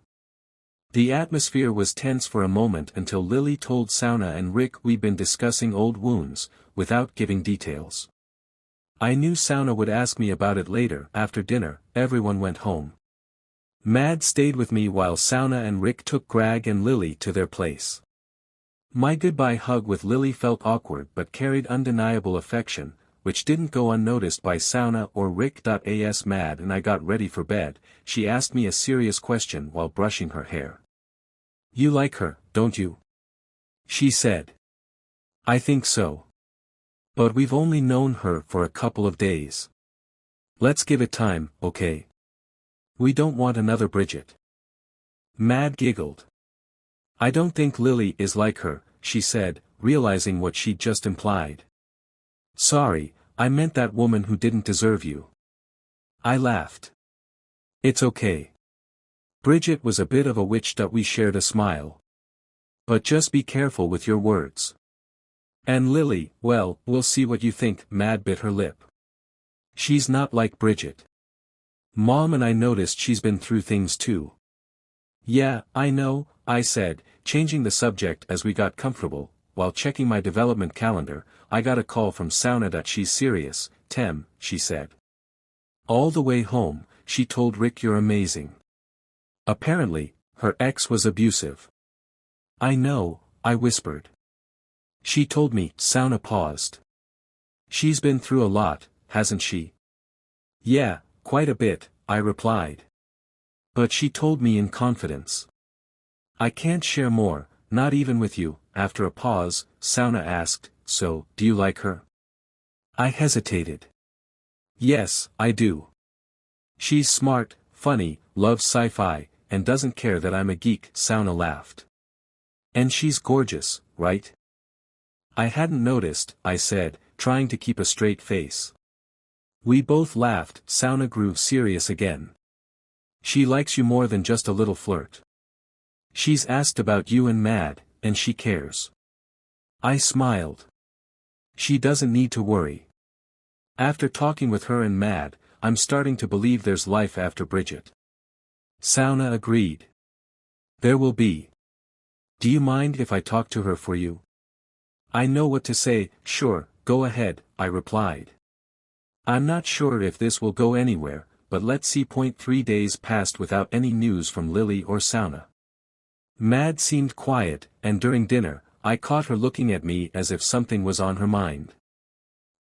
The atmosphere was tense for a moment until Lily told Sauna and Rick we'd been discussing old wounds, without giving details. I knew Sauna would ask me about it later. After dinner, everyone went home. Mad stayed with me while Sauna and Rick took Greg and Lily to their place. My goodbye hug with Lily felt awkward but carried undeniable affection, which didn't go unnoticed by Sauna or Rick. As Mad and I got ready for bed, she asked me a serious question while brushing her hair. You like her, don't you? She said. I think so. But we've only known her for a couple of days. Let's give it time, okay? We don't want another Bridget. Mad giggled. I don't think Lily is like her, she said, realizing what she'd just implied. Sorry, I meant that woman who didn't deserve you. I laughed. It's okay. Bridget was a bit of a witch. We shared a smile. But just be careful with your words. And Lily, well, we'll see what you think. Mad bit her lip. She's not like Bridget. Mom and I noticed she's been through things too. Yeah, I know, I said, changing the subject as we got comfortable. While checking my development calendar, I got a call from Sauna. She's serious, Tem, she said. All the way home, she told Rick you're amazing. Apparently, her ex was abusive. I know, I whispered. She told me. Sauna paused. She's been through a lot, hasn't she? Yeah, quite a bit, I replied. But she told me in confidence. I can't share more, not even with you. After a pause, Sauna asked, so, do you like her? I hesitated. Yes, I do. She's smart, funny, loves sci-fi, and doesn't care that I'm a geek. Sauna laughed. And she's gorgeous, right? I hadn't noticed, I said, trying to keep a straight face. We both laughed. Sauna grew serious again. She likes you more than just a little flirt. She's asked about you and Mad, and she cares. I smiled. She doesn't need to worry. After talking with her and Mad, I'm starting to believe there's life after Bridget. Sauna agreed. There will be. Do you mind if I talk to her for you? I know what to say. Sure, go ahead, I replied. I'm not sure if this will go anywhere, but let's see. 3 days passed without any news from Lily or Sauna. Mad seemed quiet, and during dinner, I caught her looking at me as if something was on her mind.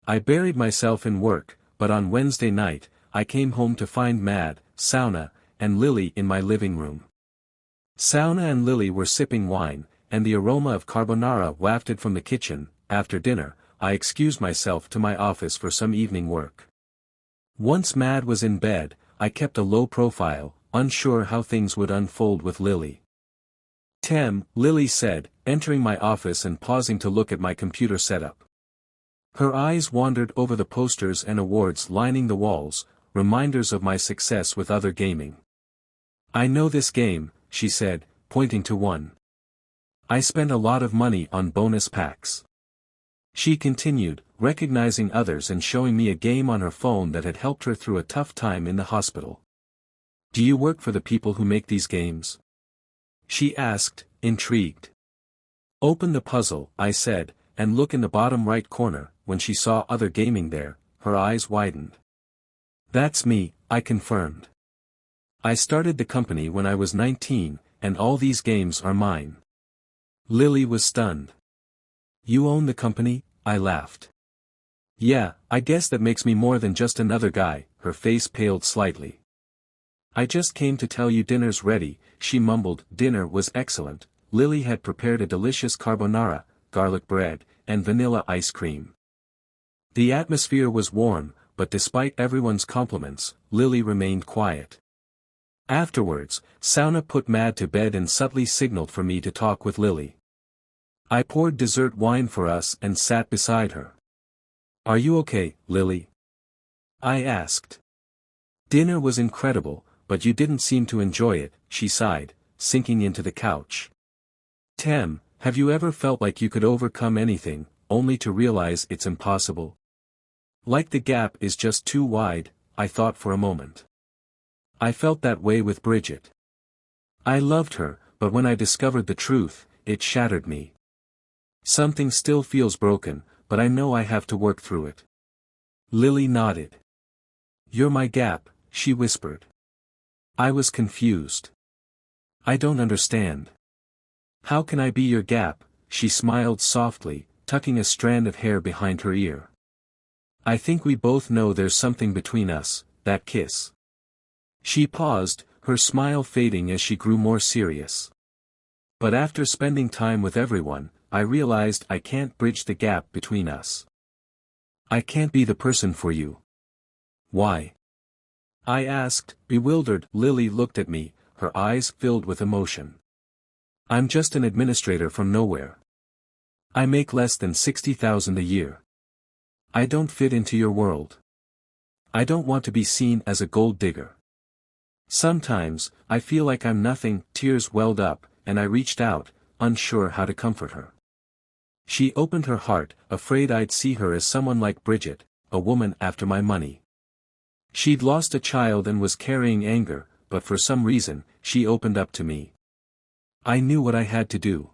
I buried myself in work, but on Wednesday night, I came home to find Mad, Sauna, and Lily in my living room. Sauna and Lily were sipping wine, and the aroma of carbonara wafted from the kitchen. After dinner, I excused myself to my office for some evening work. Once Mad was in bed, I kept a low profile, unsure how things would unfold with Lily. Lily said, entering my office and pausing to look at my computer setup. Her eyes wandered over the posters and awards lining the walls, reminders of my success with other gaming. I know this game, she said, pointing to one. I spent a lot of money on bonus packs. She continued, recognizing others and showing me a game on her phone that had helped her through a tough time in the hospital. Do you work for the people who make these games? She asked, intrigued. Open the puzzle, I said, and look in the bottom right corner. When she saw other gaming there, her eyes widened. That's me, I confirmed. I started the company when I was 19, and all these games are mine. Lily was stunned. You own the company? I laughed. Yeah, I guess that makes me more than just another guy. Her face paled slightly. I just came to tell you dinner's ready, she mumbled. Dinner was excellent. Lily had prepared a delicious carbonara, garlic bread, and vanilla ice cream. The atmosphere was warm, but despite everyone's compliments, Lily remained quiet. Afterwards, Sauna put Mad to bed and subtly signaled for me to talk with Lily. I poured dessert wine for us and sat beside her. Are you okay, Lily? I asked. Dinner was incredible, but you didn't seem to enjoy it, she sighed, sinking into the couch. Have you ever felt like you could overcome anything, only to realize it's impossible? Like the gap is just too wide, I thought for a moment. I felt that way with Bridget. I loved her, but when I discovered the truth, it shattered me. Something still feels broken, but I know I have to work through it. Lily nodded. You're my gap, she whispered. I was confused. I don't understand. How can I be your gap? She smiled softly, tucking a strand of hair behind her ear. I think we both know there's something between us, that kiss. She paused, her smile fading as she grew more serious. But after spending time with everyone, I realized I can't bridge the gap between us. I can't be the person for you. Why? I asked, bewildered. Lily looked at me, her eyes filled with emotion. I'm just an administrator from nowhere. I make less than $60,000 a year. I don't fit into your world. I don't want to be seen as a gold digger. Sometimes, I feel like I'm nothing. Tears welled up, and I reached out, unsure how to comfort her. She opened her heart, afraid I'd see her as someone like Bridget, a woman after my money. She'd lost a child and was carrying anger, but for some reason, she opened up to me. I knew what I had to do.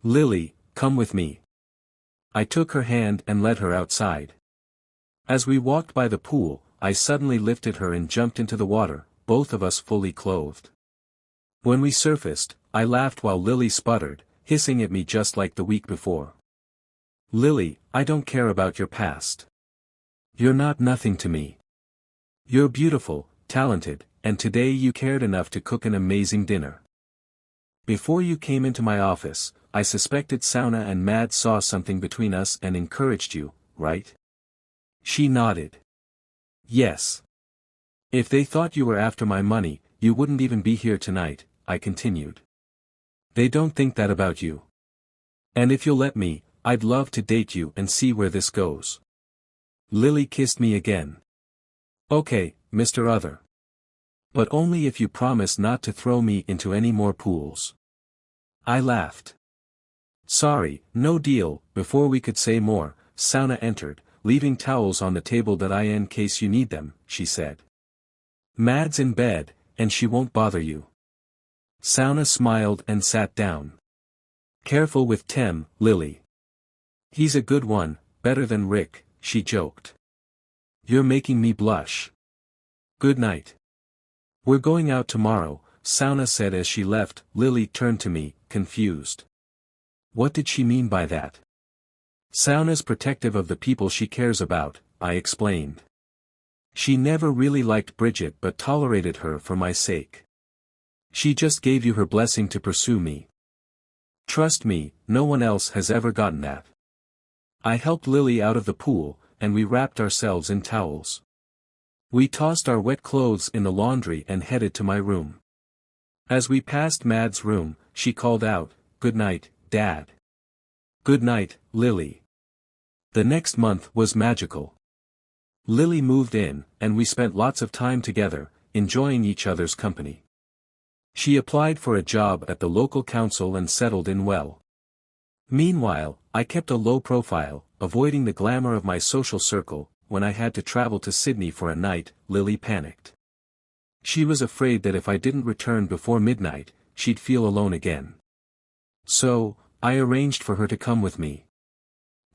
Lily, come with me. I took her hand and led her outside. As we walked by the pool, I suddenly lifted her and jumped into the water, both of us fully clothed. When we surfaced, I laughed while Lily sputtered, hissing at me just like the week before. Lily, I don't care about your past. You're not nothing to me. You're beautiful, talented, and today you cared enough to cook an amazing dinner. Before you came into my office, I suspected Sauna and Mad saw something between us and encouraged you, right? She nodded. Yes. If they thought you were after my money, you wouldn't even be here tonight, I continued. They don't think that about you. And if you'll let me, I'd love to date you and see where this goes. Lily kissed me again. Okay, Mr. Other. But only if you promise not to throw me into any more pools. I laughed. Sorry, no deal. Before we could say more, Sauna entered, leaving towels on the table that I in case you need them, she said. Mad's in bed, and she won't bother you. Sauna smiled and sat down. Careful with Tem, Lily. He's a good one, better than Rick, she joked. You're making me blush. Good night. We're going out tomorrow, Sauna said as she left. Lily turned to me, confused. What did she mean by that? Sauna's protective of the people she cares about, I explained. She never really liked Bridget but tolerated her for my sake. She just gave you her blessing to pursue me. Trust me, no one else has ever gotten that. I helped Lily out of the pool, and we wrapped ourselves in towels. We tossed our wet clothes in the laundry and headed to my room. As we passed Mad's room, she called out, "Good night, Dad." Good night, Lily. The next month was magical. Lily moved in, and we spent lots of time together, enjoying each other's company. She applied for a job at the local council and settled in well. Meanwhile, I kept a low profile, avoiding the glamour of my social circle. When I had to travel to Sydney for a night, Lily panicked. She was afraid that if I didn't return before midnight, she'd feel alone again. So, I arranged for her to come with me.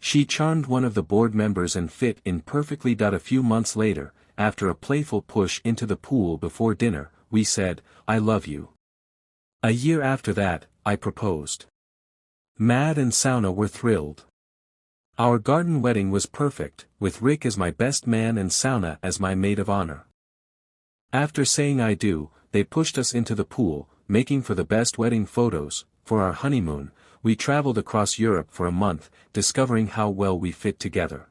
She charmed one of the board members and fit in perfectly. A few months later, after a playful push into the pool before dinner, we said, "I love you." A year after that, I proposed. Mad and Sauna were thrilled. Our garden wedding was perfect, with Rick as my best man and Sauna as my maid of honor. After saying I do, they pushed us into the pool, making for the best wedding photos. For our honeymoon, we traveled across Europe for a month, discovering how well we fit together.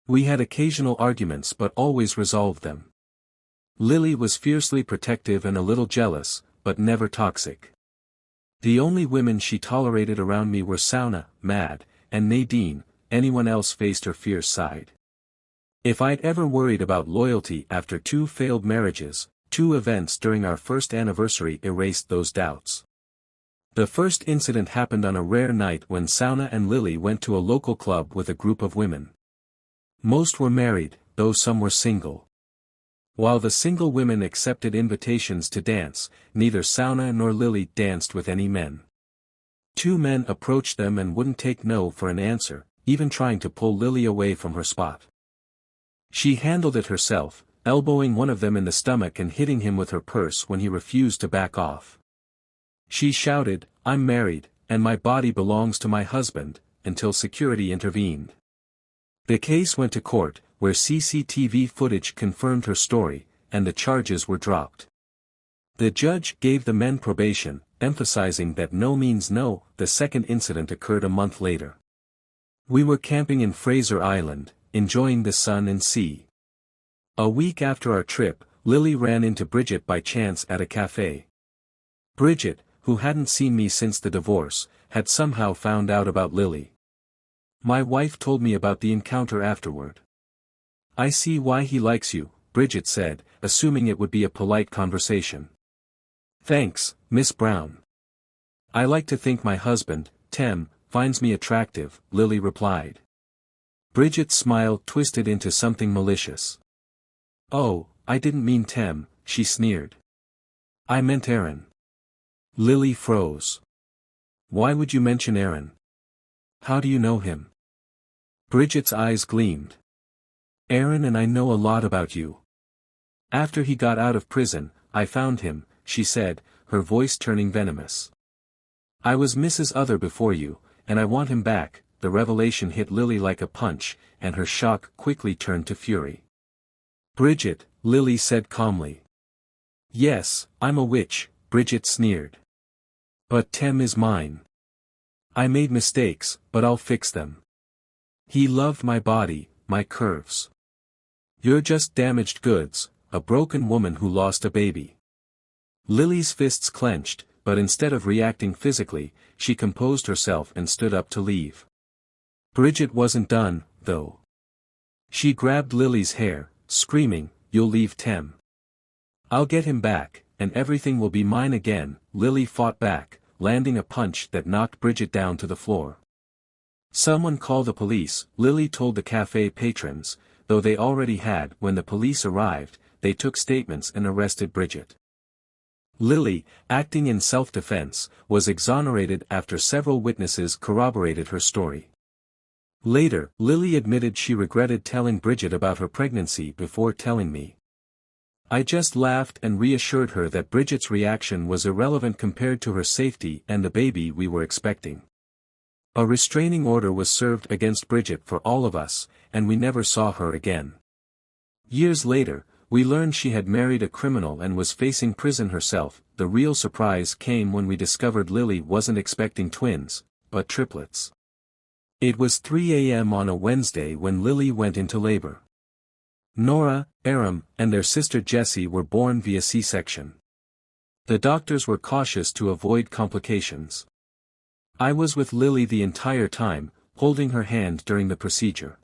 We had occasional arguments but always resolved them. Lily was fiercely protective and a little jealous, but never toxic. The only women she tolerated around me were Sauna, Mad, and Nadine. Anyone else faced her fierce side. If I'd ever worried about loyalty after 2 failed marriages, 2 events during our first anniversary erased those doubts. The first incident happened on a rare night when Sauna and Lily went to a local club with a group of women. Most were married, though some were single. While the single women accepted invitations to dance, neither Sauna nor Lily danced with any men. 2 men approached them and wouldn't take no for an answer, even trying to pull Lily away from her spot. She handled it herself, elbowing one of them in the stomach and hitting him with her purse when he refused to back off. She shouted, "I'm married, and my body belongs to my husband," until security intervened. The case went to court, where CCTV footage confirmed her story, and the charges were dropped. The judge gave the men probation, emphasizing that no means no. The second incident occurred a month later. We were camping in Fraser Island, enjoying the sun and sea. A week after our trip, Lily ran into Bridget by chance at a cafe. Bridget, who hadn't seen me since the divorce, had somehow found out about Lily. My wife told me about the encounter afterward. "I see why he likes you," Bridget said, assuming it would be a polite conversation. "Thanks, Miss Brown. I like to think my husband, Tem, finds me attractive," Lily replied. Bridget's smile twisted into something malicious. "Oh, I didn't mean Tem," she sneered. "I meant Aaron." Lily froze. "Why would you mention Aaron? How do you know him?" Bridget's eyes gleamed. "Aaron and I know a lot about you. After he got out of prison, I found him," she said, her voice turning venomous. "I was Mrs. Other before you, and I want him back." The revelation hit Lily like a punch, and her shock quickly turned to fury. "Bridget," Lily said calmly. "Yes, I'm a witch," Bridget sneered. "But Tem is mine. I made mistakes, but I'll fix them. He loved my body, my curves. You're just damaged goods, a broken woman who lost a baby." Lily's fists clenched, but instead of reacting physically, she composed herself and stood up to leave. Bridget wasn't done, though. She grabbed Lily's hair, screaming, "You'll leave Tem. I'll get him back, and everything will be mine again." Lily fought back, landing a punch that knocked Bridget down to the floor. "Someone call the police," Lily told the cafe patrons, though they already had. When the police arrived, they took statements and arrested Bridget. Lily, acting in self-defense, was exonerated after several witnesses corroborated her story. Later, Lily admitted she regretted telling Bridget about her pregnancy before telling me. I just laughed and reassured her that Bridget's reaction was irrelevant compared to her safety and the baby we were expecting. A restraining order was served against Bridget for all of us, and we never saw her again. Years later, we learned she had married a criminal and was facing prison herself. The real surprise came when we discovered Lily wasn't expecting twins, but triplets. It was 3 a.m. on a Wednesday when Lily went into labor. Nora, Aram, and their sister Jessie were born via C-section. The doctors were cautious to avoid complications. I was with Lily the entire time, holding her hand during the procedure.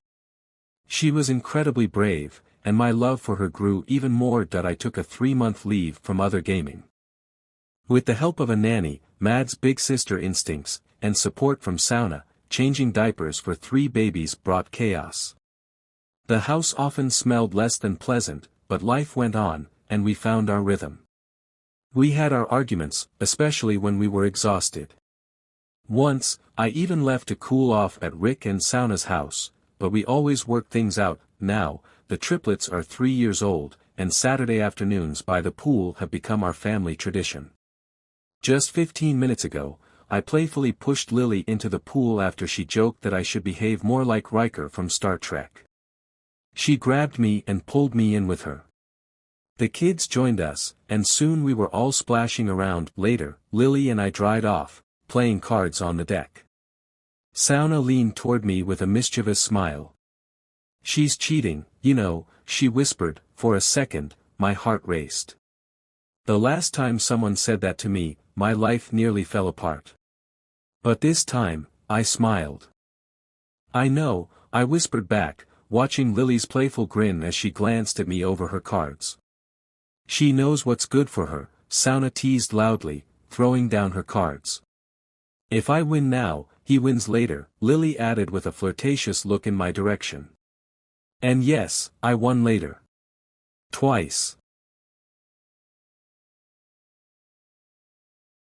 She was incredibly brave, and my love for her grew even more that I took a 3-month leave from other gaming. With the help of a nanny, Mad's big sister instincts, and support from Sauna, changing diapers for 3 babies brought chaos. The house often smelled less than pleasant, but life went on, and we found our rhythm. We had our arguments, especially when we were exhausted. Once, I even left to cool off at Rick and Sauna's house, but we always worked things out. Now, the triplets are 3 years old, and Saturday afternoons by the pool have become our family tradition. Just 15 minutes ago, I playfully pushed Lily into the pool after she joked that I should behave more like Riker from Star Trek. She grabbed me and pulled me in with her. The kids joined us, and soon we were all splashing around. Later, Lily and I dried off, playing cards on the deck. Sauna leaned toward me with a mischievous smile. "She's cheating, you know," she whispered. For a second, my heart raced. The last time someone said that to me, my life nearly fell apart. But this time, I smiled. "I know," I whispered back, watching Lily's playful grin as she glanced at me over her cards. "She knows what's good for her," Sauna teased loudly, throwing down her cards. "If I win now, he wins later," Lily added with a flirtatious look in my direction. And yes, I won later. Twice.